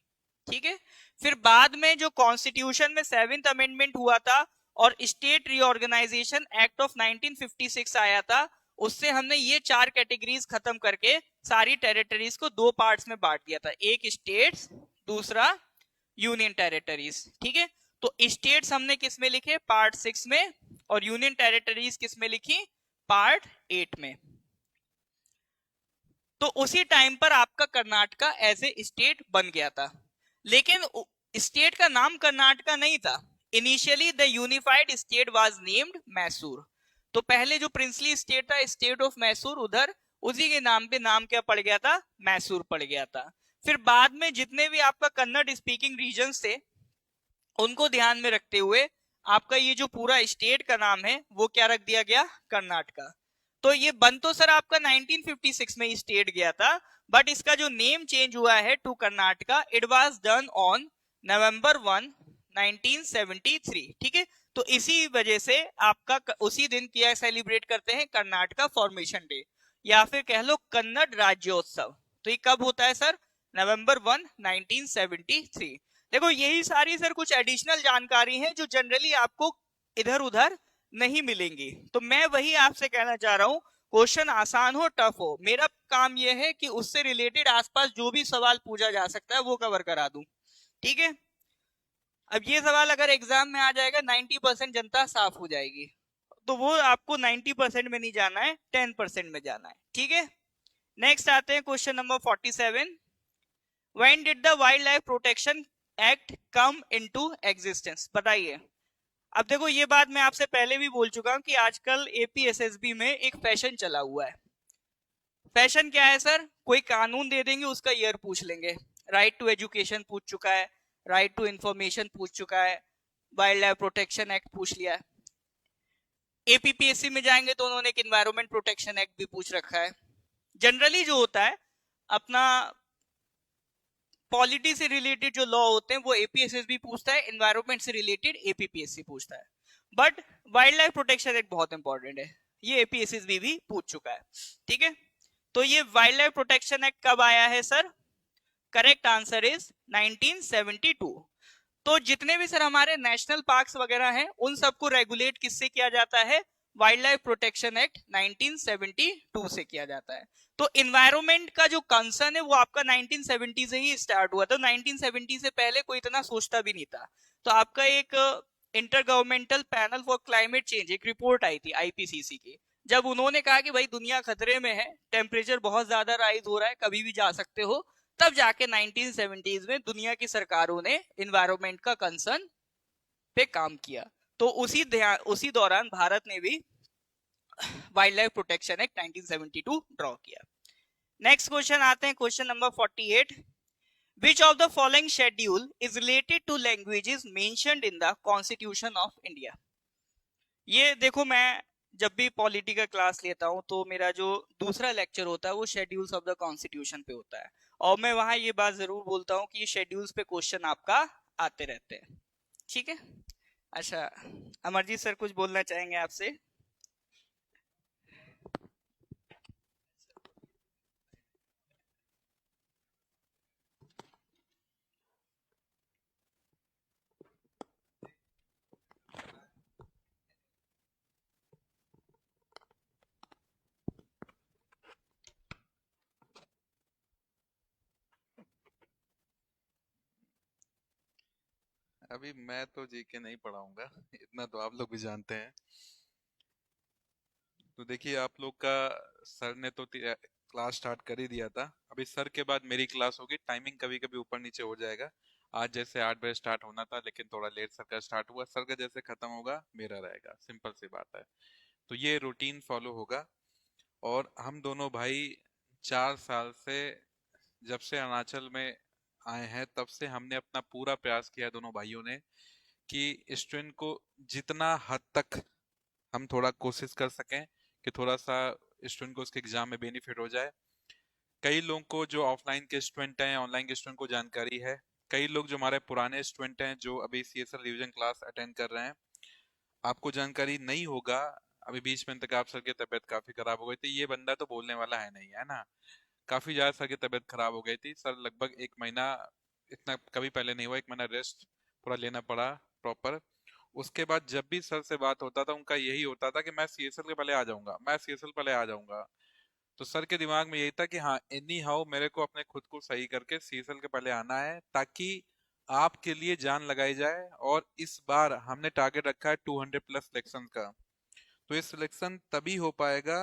Speaker 1: ठीक है। फिर बाद में जो कॉन्स्टिट्यूशन में 7th अमेंडमेंट हुआ था और स्टेट रीऑर्गेनाइजेशन एक्ट ऑफ 1956 आया था, उससे हमने ये 4 कैटेगरीज खत्म करके सारी टेरिटरीज को 2 पार्ट्स में बांट दिया था, एक स्टेट्स, दूसरा यूनियन टेरिटरीज, ठीक है। तो स्टेट्स हमने किस में लिखे? पार्ट 6 में, और यूनियन टेरिटरीज किस में लिखी? पार्ट 8 में। तो उसी टाइम पर आपका कर्नाटका एज ए स्टेट बन गया था, लेकिन स्टेट का नाम कर्नाटका नहीं था। Initially the unified state was named Mysore. तो पहले जो प्रिंसली स्टेट था, स्टेट ऑफ मैसूर, उधर उसी के नाम पे नाम क्या पड़ गया था? मैसूर पड़ गया था। फिर बाद में जितने भी आपका कन्नड़ स्पीकिंग रीजन्स थे उनको ध्यान में रखते हुए आपका ये जो पूरा स्टेट का नाम है वो क्या रख दिया गया? कर्नाटका। तो ये बन तो सर आपका 1956 में स्टेट गया था, बट इसका जो नेम चेंज हुआ है to Karnataka, it was done on November 1, 1973, ठीक है। तो इसी वजह से आपका उसी दिन क्या सेलिब्रेट करते हैं? कर्नाटका फॉर्मेशन डे, या फिर कह लो कन्नड़ राज्योत्सव। तो ये कब होता है सर? नवंबर 1, 1973। देखो, यही सारी सर कुछ एडिशनल जानकारी है जो जनरली आपको इधर उधर नहीं मिलेंगी। तो मैं वही आपसे कहना चाह रहा हूं, क्वेश्चन आसान हो टफ हो, मेरा काम यह है कि उससे रिलेटेड आसपास जो भी सवाल पूछा जा सकता है वो कवर करा दूं, ठीक है। अब ये सवाल अगर एग्जाम में आ जाएगा 90% जनता साफ हो जाएगी, तो वो आपको 90% में नहीं जाना है, 10% में जाना है, ठीक है। नेक्स्ट आते हैं question number 47। When did the wild life protection act come into existence? बताइए। अब देखो, ये बात मैं आपसे पहले भी बोल चुका हूं कि आजकल एपीएसएसबी में एक फैशन चला हुआ है। फैशन क्या है सर? कोई कानून दे देंगे, उसका ईयर पूछ लेंगे। राइट टू एजुकेशन पूछ चुका है, राइट टू इंफॉर्मेशन पूछ चुका है, वाइल्ड लाइफ प्रोटेक्शन एक्ट पूछ लिया है। एपीपीएससी में जाएंगे तो उन्होंने एक एनवायरमेंट प्रोटेक्शन एक्ट भी पूछ रखा है। जनरली जो होता है, अपना पॉलिटी से रिलेटेड जो लॉ होते हैं वो एपीएसएसबी पूछता है, एनवायरमेंट से रिलेटेड एपीपीएससी पूछता है। But wild life protection act बहुत इंपॉर्टेंट है, ये एपीएसएसबी भी पूछ चुका है, ठीक है। तो ये वाइल्ड लाइफ प्रोटेक्शन एक्ट कब आया है सर? Correct answer is 1972। तो जितने भी सर हमारे नेशनल पार्क्स वगैरह हैं उन सबको रेगुलेट किससे किया जाता है? वाइल्ड लाइफ प्रोटेक्शन एक्ट 1972 से किया जाता है। तो इन्वायरमेंट का जो कंसर्न है वो आपका 1970 से ही स्टार्ट हुआ था। 1970 से पहले कोई इतना सोचता भी नहीं था। तो आपका एक inter governmental panel for climate change एक रिपोर्ट आई थी आईपीसीसी की, जब उन्होंने कहा कि भाई दुनिया खतरे में है, टेम्परेचर बहुत ज्यादा राइज हो रहा है, कभी भी जा सकते हो, तब जाके 1970s में दुनिया की सरकारों ने इन्वायरमेंट का कंसर्न पे काम किया। तो उसी दौरान भारत ने भी wild life protection act 1972 draw किया। नेक्स्ट क्वेश्चन आते हैं, question number 48। Which of the following schedule is related to languages mentioned in the Constitution of India? ये देखो, मैं जब भी पॉलिटी का क्लास लेता हूं तो मेरा जो दूसरा लेक्चर होता है वो शेड्यूल्स ऑफ द कॉन्स्टिट्यूशन पे होता है, और मैं वहां ये बात जरूर बोलता हूं कि शेड्यूल्स पे क्वेश्चन आपका आते रहते हैं, ठीक है। अच्छा, अमरजीत सर कुछ बोलना चाहेंगे आपसे?
Speaker 2: अभी मैं तो जीके नहीं पढ़ाऊंगा, इतना तो आप लोग भी जानते हैं। तो देखिए, आप लोग का सर ने तो क्लास स्टार्ट कर ही दिया था। अभी सर के बाद मेरी क्लास होगी। टाइमिंग कभी कभी ऊपर नीचे हो जाएगा। आज जैसे 8 बजे स्टार्ट होना था लेकिन थोड़ा लेट सर का स्टार्ट हुआ। सर का जैसे खत्म होगा मेरा रहेगा, सिंपल सी बात है। तो ये रूटीन फॉलो होगा। और हम दोनों भाई 4 साल से, जब से अरुणाचल में आए हैं तब से हमने अपना पूरा प्रयास किया है दोनों भाइयों ने कि स्टूडेंट को जितना हद तक हम थोड़ा कोशिश कर सकें कि थोड़ा सा स्टूडेंट को उसके एग्जाम में बेनिफिट हो जाए। कई लोगों को जो ऑफलाइन के स्टूडेंट हैं, ऑनलाइन के स्टूडेंट को जानकारी है। कई लोग जो हमारे पुराने स्टूडेंट हैं जो अभी सीएसएल रिवीजन क्लास अटेंड कर रहे हैं, आपको जानकारी नहीं होगा। अभी बीच में इंतकाब सर की तबीयत काफी खराब हो गई थी। ये बंदा तो बोलने वाला है नहीं, है ना। काफी ज्यादा सर की तबीयत खराब हो गई थी। सर लगभग 1 महीना, इतना कभी पहले नहीं हुआ, 1 महीना रेस्ट पूरा लेना पड़ा प्रॉपर। उसके बाद जब भी सर से बात होता था उनका यही होता था कि मैं सीएसएल के पहले आ जाऊंगा, मैं सीएसएल पहले आ जाऊंगा। तो सर के दिमाग में यही था कि हाँ, एनी हाउ मेरे को अपने खुद को सही करके सीएसएल के पहले आना है ताकि आपके लिए जान लगाई जाए। और इस बार हमने टारगेट रखा है 200+ सिलेक्शन का। तो ये सिलेक्शन तभी हो पाएगा,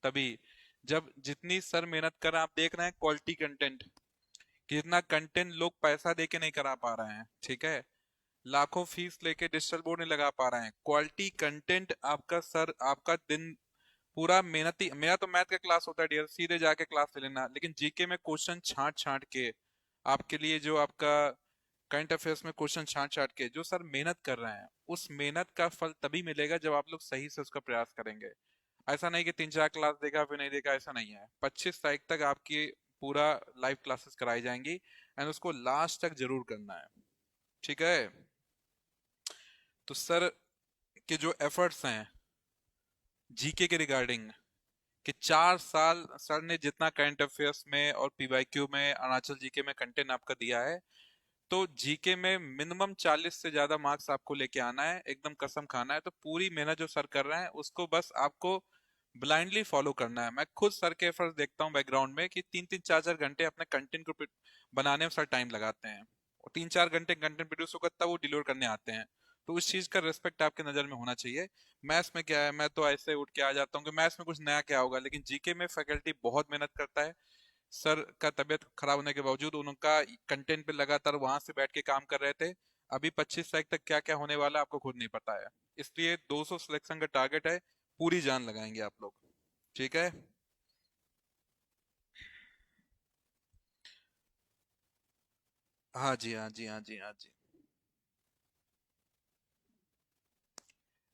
Speaker 2: तभी जब जितनी सर मेहनत कर रहे हैं, आप देख रहे हैं क्वालिटी कंटेंट, कितना कंटेंट लोग पैसा दे के नहीं करा पा रहे हैं, ठीक है। लाखों फीस लेके डिजिटल बोर्ड नहीं लगा पा रहे हैं। क्वालिटी कंटेंट आपका सर, आपका दिन पूरा मेहनती। मेरा तो मैथ का क्लास होता है डियर, सीधे जाके क्लास ले लेना, लेकिन जीके में क्वेश्चन छांट छांट के आपके लिए, जो आपका करंट अफेयर्स में क्वेश्चन छांट छांट के जो सर मेहनत कर रहे हैं, उस मेहनत का फल तभी मिलेगा जब आप लोग सही से उसका प्रयास करेंगे। ऐसा नहीं कि 3-4 क्लास देखा फिर नहीं देखा, ऐसा नहीं है। 25 तारीख तक आपकी पूरा लाइव क्लासेस कराई जाएंगी एंड उसको लास्ट तक जरूर करना है, ठीक है। तो सर के जो एफर्ट्स हैं जीके के रिगार्डिंग, कि 4 साल सर ने जितना करंट अफेयर्स में और पीवाईक्यू में, अरुणाचल जीके में कंटेंट आपका दिया है, तो जीके में मिनिमम 40 से ज्यादा मार्क्स आपको लेके आना है, एकदम कसम खाना है। तो पूरी मेहनत जो सर कर रहे हैं उसको बस आपको ब्लाइंडली फॉलो करना है। मैं खुद सर के एफर्ट्स देखता हूँ बैकग्राउंड में कि 3-3 4-4 घंटे अपने कंटेंट को बनाने में सर टाइम लगाते हैं, और 3-4 घंटे कंटेंट प्रोड्यूस होगा तब वो डिलीवर करने आते हैं। तो उस चीज का रिस्पेक्ट आपके नजर में होना चाहिए। मैथ्स में क्या है, मैं तो ऐसे उठ के आ जाता हूँ कि मैथ्स में कुछ नया क्या होगा, लेकिन जीके में फैकल्टी बहुत मेहनत करता है। सर का तबीयत खराब होने के बावजूद उनका कंटेंट पे लगातार वहां से बैठ के काम कर रहे थे। अभी 25 तारीख तक क्या क्या होने वाला है आपको खुद नहीं पता है। इसलिए 200 सिलेक्शन का टारगेट है, पूरी जान लगाएंगे आप लोग, ठीक है। हाँ जी, हाँ जी, हाँ जी, हाँ जी।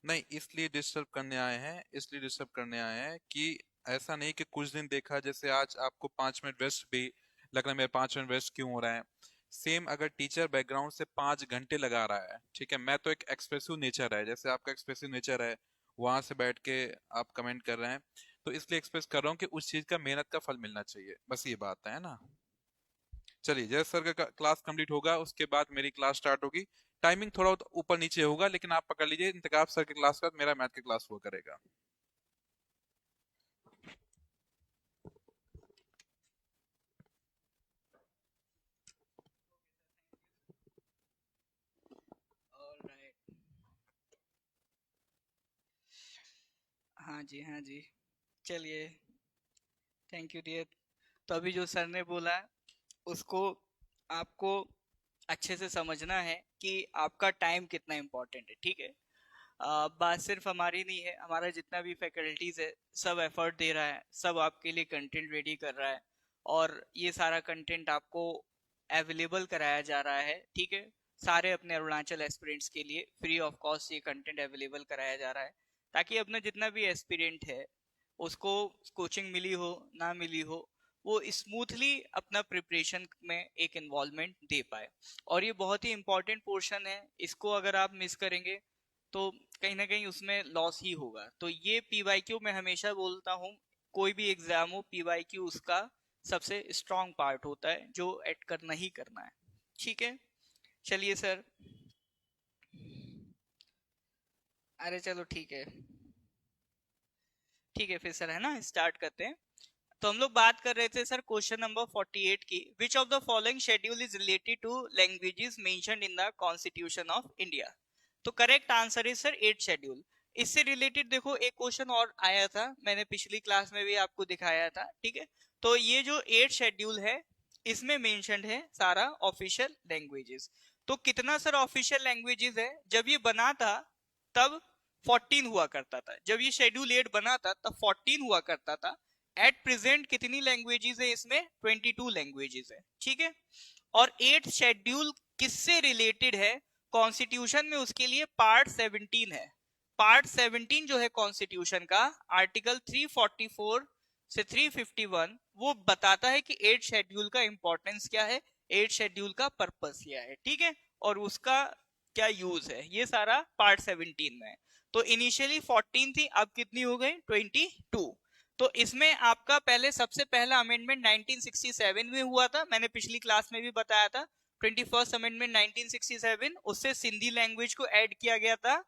Speaker 2: नहीं, इसलिए डिस्टर्ब करने आए हैं, इसलिए डिस्टर्ब करने आए हैं कि ऐसा नहीं कि कुछ दिन देखा जैसे आज आपको 5 मिनट वेस्ट भी लग रहा है, मेरे 5 मिनट वेस्ट क्यों हो रहा है। सेम अगर टीचर बैकग्राउंड से 5 घंटे लगा रहा है, ठीक है, मैं तो एक एक्सप्रेसिव नेचर है, जैसे आपका एक्सप्रेसिव नेचर है, वहां से बैठ के आप कमेंट कर रहे हैं, तो इसलिए एक्सप्रेस कर रहा हूँ कि उस चीज का मेहनत का फल मिलना चाहिए, बस ये बात है ना। चलिए, जैसे सर का क्लास कंप्लीट होगा उसके बाद मेरी क्लास स्टार्ट होगी। टाइमिंग थोड़ा ऊपर नीचे होगा, लेकिन आप पकड़ लीजिए, इंतकाब सर के क्लास के बाद मेरा मैथ का क्लास हुआ करेगा।
Speaker 1: ऑलराइट। हाँ जी, हाँ जी। चलिए, थैंक यू डियर। तो अभी जो सर ने बोला उसको आपको अच्छे से समझना है कि आपका टाइम कितना इम्पोर्टेंट है, ठीक है। बात सिर्फ हमारी नहीं है, हमारा जितना भी फैकल्टीज है सब एफर्ट दे रहा है, सब आपके लिए कंटेंट रेडी कर रहा है, और ये सारा कंटेंट आपको अवेलेबल कराया जा रहा है, ठीक है। सारे अपने अरुणाचल एस्पिरेंट्स के लिए फ्री ऑफ कॉस्ट ये कंटेंट अवेलेबल कराया जा रहा है, ताकि अपना जितना भी एस्पिरेंट है उसको कोचिंग मिली हो ना मिली हो, वो स्मूथली अपना प्रिपरेशन में एक इन्वॉल्वमेंट दे पाए। और ये बहुत ही इंपॉर्टेंट पोर्शन है, इसको अगर आप मिस करेंगे तो कहीं ना कहीं उसमें लॉस ही होगा। तो ये पीवाईक्यू मैं हमेशा बोलता हूँ, कोई भी एग्जाम हो पीवाईक्यू उसका सबसे स्ट्रॉन्ग पार्ट होता है जो ऐड करना ही करना है, ठीक है। चलिए सर। अरे चलो ठीक है, ठीक है फिर सर, है ना, स्टार्ट करते हैं। तो हम लोग बात कर रहे थे सर क्वेश्चन नंबर 48 की, which of the following schedule is related to languages mentioned in the Constitution of India. तो correct answer is sir 8 schedule. इससे रिलेटेड देखो एक क्वेश्चन और आया था, मैंने पिछली क्लास में भी आपको दिखाया था, ठीक है। तो ये जो 8 शेड्यूल है इसमें मेंशन्ड है सारा ऑफिशियल लैंग्वेजेस। तो कितना सर ऑफिशियल लैंग्वेजेस है? जब ये बना था तब 14 हुआ करता था, जब ये शेड्यूल 8 बना था तब 14 हुआ करता था। एट प्रेजेंट कितनी लैंग्वेजेस है इसमें? 22 लैंग्वेजेस है, ठीक है। और 8 शेड्यूल किससे रिलेटेड है कॉन्स्टिट्यूशन में? उसके लिए पार्ट 17 है। पार्ट 17 जो है कॉन्स्टिट्यूशन का, आर्टिकल 344 से 351, वो बताता है कि 8 शेड्यूल का इंपॉर्टेंस क्या है, 8 शेड्यूल का पर्पस क्या है, ठीक है, और उसका क्या यूज है, ये सारा पार्ट 17 में है। तो इनिशियली 14 थी, अब कितनी हो गई? 22। तो इसमें आपका पहले सबसे पहला अमेंडमेंट 1967 में हुआ था, मैंने पिछली क्लास में भी बताया था। 21st अमेंडमेंट 1967, उससे सिंधी लैंग्वेज को ऐड किया गया था।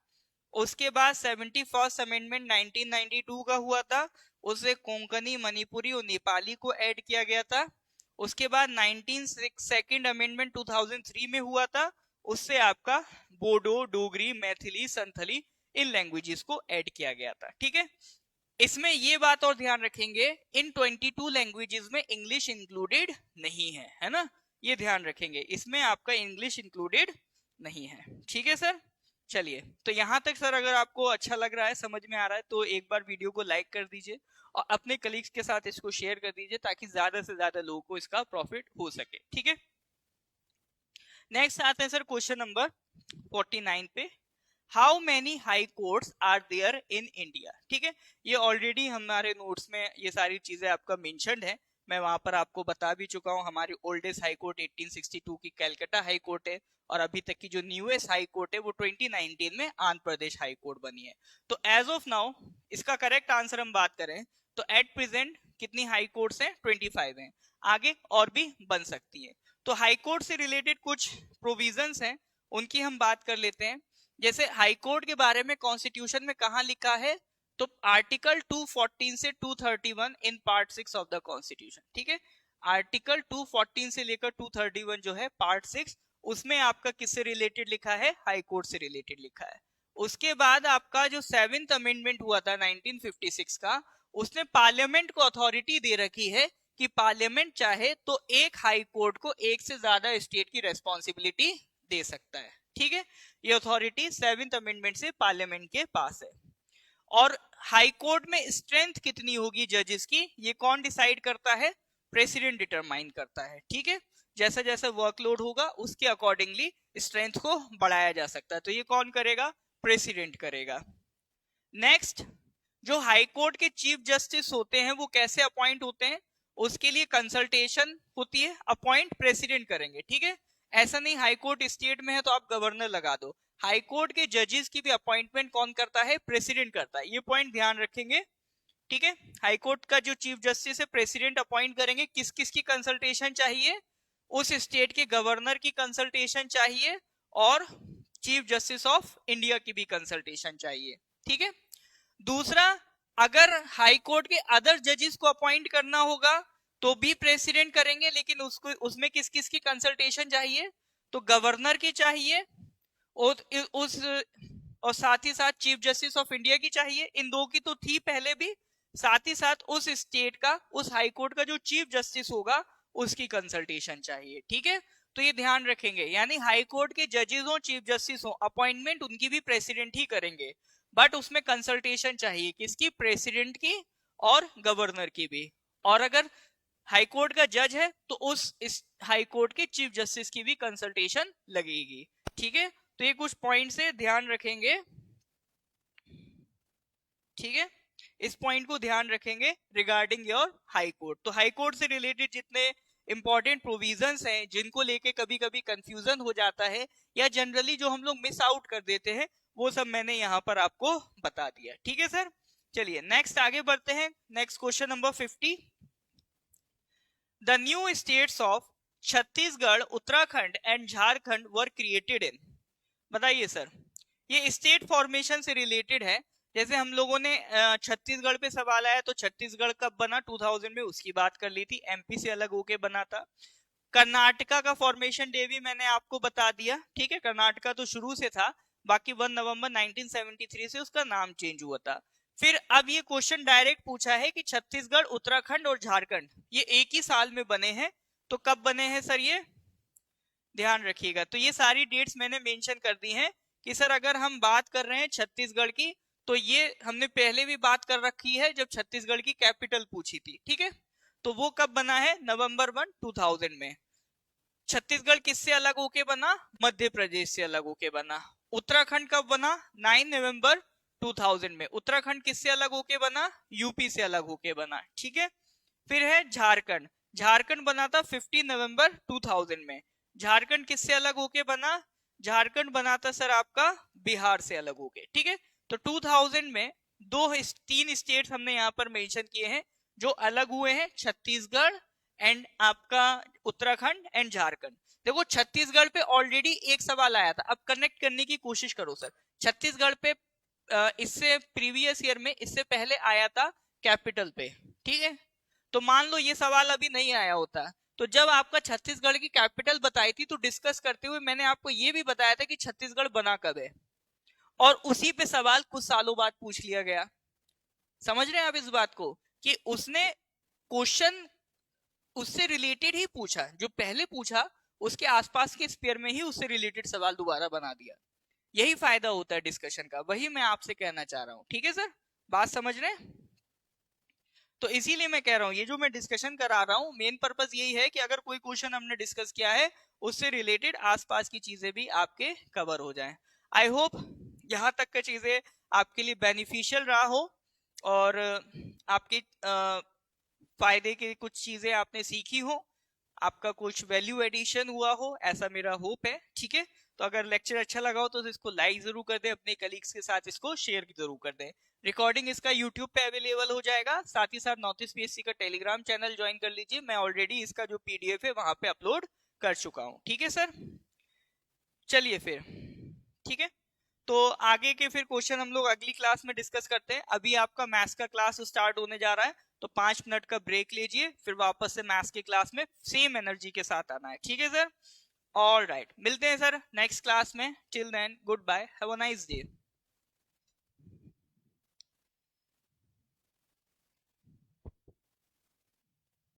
Speaker 1: उसके बाद 71st अमेंडमेंट 1992 का हुआ था, उससे कोंकणी, मणिपुरी और नेपाली को ऐड किया गया था। उसके बाद 92nd अमेंडमेंट 2003 में हुआ था, उससे आपका बोडो, डोगरी, मैथिली, संथली इन लैंग्वेजेस को ऐड किया गया था, ठीक है। इसमें ये बात और ध्यान रखेंगे, इन 22 लैंग्वेजेस में इंग्लिश इंक्लूडेड नहीं है ना, ये ध्यान रखेंगे, इसमें आपका इंग्लिश इंक्लूडेड नहीं है, ठीक है सर। चलिए, तो यहां तक सर अगर आपको अच्छा लग रहा है, समझ में आ रहा है, तो एक बार वीडियो को लाइक कर दीजिए और अपने कलीग्स के साथ इसको शेयर कर दीजिए ताकि ज्यादा से ज्यादा लोगों को इसका प्रॉफिट हो सके, ठीक है। नेक्स्ट आते हैं सर क्वेश्चन नंबर 49 पे। How many high courts are there in India, ठीक है। ये ऑलरेडी हमारे नोट्स में ये सारी चीजें आपका मेंशन्ड है, मैं वहां पर आपको बता भी चुका हूँ। हमारी ओल्डेस्ट हाई कोर्ट 1862 की कैलकाटा हाई कोर्ट है, और अभी तक की जो न्यूएस्ट हाई कोर्ट है वो 2019 में आंध्र प्रदेश हाई कोर्ट बनी है। तो एज ऑफ नाउ इसका करेक्ट आंसर हम बात करें तो एट प्रेजेंट कितनी हाई कोर्ट्स हैं? 25 हैं, आगे और भी बन सकती है। तो हाई कोर्ट से रिलेटेड कुछ प्रोविजंस हैं, उनकी हम बात कर लेते हैं। जैसे हाई कोर्ट के बारे में कॉन्स्टिट्यूशन में कहां लिखा है? तो आर्टिकल 214 से 231 in part 6 of the constitution, ठीक है। आर्टिकल 214 से लेकर 231 जो है पार्ट 6, उसमें आपका किससे रिलेटेड लिखा है? हाई कोर्ट से रिलेटेड लिखा है। उसके बाद आपका जो 7th अमेंडमेंट हुआ था 1956 का, उसने पार्लियामेंट को अथॉरिटी दे रखी है कि पार्लियामेंट चाहे तो एक हाई कोर्ट को एक से ज्यादा स्टेट की रेस्पॉन्सिबिलिटी दे सकता है, ठीक है। ये अथॉरिटी 7th अमेंडमेंट से पार्लियामेंट के पास है। और हाई कोर्ट में स्ट्रेंथ कितनी होगी जजेस की, ये कौन डिसाइड करता है? प्रेसिडेंट डिटरमाइन करता है, ठीक है। जैसा जैसा वर्कलोड होगा उसके अकॉर्डिंगली स्ट्रेंथ को बढ़ाया जा सकता है, तो ये कौन करेगा? प्रेसिडेंट करेगा। नेक्स्ट, जो हाई कोर्ट के चीफ जस्टिस होते हैं वो कैसे अपॉइंट होते हैं? उसके लिए कंसल्टेशन होती है, अपॉइंट प्रेसिडेंट करेंगे, ठीक है। ऐसा नहीं हाई कोर्ट स्टेट में है तो आप गवर्नर लगा दो। हाई कोर्ट के जजेस की भी अपॉइंटमेंट कौन करता है? प्रेसिडेंट करता है, ये पॉइंट ध्यान रखेंगे, ठीक है। हाई कोर्ट का जो चीफ जस्टिस है प्रेसिडेंट अपॉइंट करेंगे। किस किस की कंसल्टेशन चाहिए? उस स्टेट के गवर्नर की कंसल्टेशन चाहिए और चीफ जस्टिस ऑफ इंडिया की भी कंसल्टेशन चाहिए, ठीक है। दूसरा, अगर हाई कोर्ट के अदर जजेस को अपॉइंट करना होगा तो भी प्रेसिडेंट करेंगे, लेकिन उसको उसमें किस किस की कंसल्टेशन चाहिए? तो गवर्नर की चाहिए और साथ ही साथ चीफ जस्टिस ऑफ इंडिया की चाहिए। इन दो की तो थी पहले भी, साथ ही साथ उस स्टेट का, उस हाई कोर्ट का जो चीफ जस्टिस होगा उसकी कंसल्टेशन चाहिए, ठीक है। तो ये ध्यान रखेंगे, यानी हाई कोर्ट के जजेस हो, चीफ जस्टिस हो, अपॉइंटमेंट उनकी भी प्रेसिडेंट ही करेंगे, बट उसमें कंसल्टेशन चाहिए किसकी? प्रेसिडेंट की और गवर्नर की भी। और अगर हाई कोर्ट का जज है तो उस इस हाई कोर्ट के चीफ जस्टिस की भी कंसल्टेशन लगेगी, ठीक है। तो ये कुछ पॉइंट से ध्यान रखेंगे, ठीक है। इस पॉइंट को ध्यान रखेंगे रिगार्डिंग योर हाई कोर्ट। तो हाई कोर्ट से रिलेटेड जितने इंपॉर्टेंट प्रोविजंस हैं जिनको लेके कभी कभी कंफ्यूजन हो जाता है या जनरली जो हम लोग मिस आउट कर देते हैं, वो सब मैंने यहाँ पर आपको बता दिया, ठीक है सर। चलिए नेक्स्ट आगे बढ़ते हैं। Next question number 50। The new states of Chhattisgarh, Uttarakhand and Jharkhand were created in. बताइए सर, ये स्टेट फॉर्मेशन से रिलेटेड है। जैसे हम लोगों ने छत्तीसगढ़ पे सवाल आया तो छत्तीसगढ़ कब बना? 2000 में, उसकी बात कर ली थी। एमपी से अलग होके बना था। कर्नाटका का फॉर्मेशन डे भी मैंने आपको बता दिया, ठीक है। कर्नाटका तो शुरू से था, बाकी 1 नवंबर 1973 से उसका नाम चेंज हुआ था। फिर अब ये क्वेश्चन डायरेक्ट पूछा है कि छत्तीसगढ़, उत्तराखंड और झारखंड ये एक ही साल में बने हैं, तो कब बने हैं सर ये, ध्यान रखिएगा। तो ये सारी डेट्स मैंने मेंशन कर दी हैं कि सर अगर हम बात कर रहे हैं छत्तीसगढ़ की, तो ये हमने पहले भी बात कर रखी है जब छत्तीसगढ़ की कैपिटल पूछी थी, ठीक है। तो वो कब बना है, नवंबर 1, 2000 में। छत्तीसगढ़ किससे अलग होके बना, मध्य प्रदेश से अलग होके बना। उत्तराखंड कब बना, 9 नवंबर 2000 में। उत्तराखंड किससे अलग होके बना, यूपी से अलग होके बना, ठीक है। फिर है झारखंड, झारखंड बना था 15 नवंबर 2000 में। झारखंड किससे अलग होके बना, झारखंड बना था सर आपका बिहार से अलग होके, ठीक है। तो 2000 में तीन स्टेट्स हमने यहाँ पर मेंशन किए हैं जो अलग हुए हैं, छत्तीसगढ़ एंड आपका उत्तराखंड एंड झारखंड। देखो छत्तीसगढ़ पे ऑलरेडी एक सवाल आया था, अब कनेक्ट करने की कोशिश करो सर। छत्तीसगढ़ पे इससे प्रीवियस ईयर में इससे पहले आया था कैपिटल पे, ठीक है। तो मान लो ये सवाल अभी नहीं आया होता, तो जब आपका छत्तीसगढ़ की कैपिटल बताई थी तो डिस्कस करते हुए मैंने आपको ये भी बताया था कि छत्तीसगढ़ बना कब है, और उसी पे सवाल कुछ सालों बाद पूछ लिया गया। समझ रहे हैं आप इस बात को, कि उसने क्वेश्चन उससे रिलेटेड ही पूछा, जो पहले पूछा उसके आसपास के स्पेयर में ही उससे रिलेटेड सवाल दोबारा बना दिया। यही फायदा होता है डिस्कशन का, वही मैं आपसे कहना चाह रहा हूं, ठीक है सर, बात समझ रहे हैं। तो इसीलिए मैं कह रहा हूं ये जो मैं डिस्कशन करा रहा हूं मेन पर्पस यही है कि अगर कोई क्वेश्चन हमने डिस्कस किया है उससे रिलेटेड आसपास की चीजें भी आपके कवर हो जाएं। आई होप यहां तक का चीजें आपके लिए बेनिफिशियल रहा हो और आपके फायदे की कुछ चीजें आपने सीखी हो, आपका कुछ वैल्यू एडिशन हुआ हो, ऐसा मेरा होप है, ठीक है। तो अगर लेक्चर अच्छा लगा हो तो इसको लाइक जरूर कर दें, अपने कलीग्स के साथ इसको शेयर जरूर कर दें। रिकॉर्डिंग इसका यूट्यूब पे अवेलेबल हो जाएगा, साथ ही साथ नॉर्थ ईस्ट पीएससी का टेलीग्राम चैनल ज्वाइन कर लीजिए, मैं ऑलरेडी इसका जो पीडीएफ है वहां पे अपलोड कर चुका हूँ, ठीक है सर। चलिए फिर, ठीक है। तो आगे के फिर क्वेश्चन हम लोग अगली क्लास में डिस्कस करते हैं। अभी आपका मैथ्स का क्लास स्टार्ट होने जा रहा है, तो 5 मिनट का ब्रेक लीजिए, फिर वापस से मैथ्स की क्लास में सेम एनर्जी के साथ आना है, ठीक है सर। ऑल राइट, मिलते हैं सर नेक्स्ट क्लास में। Till then good bye, have a nice day.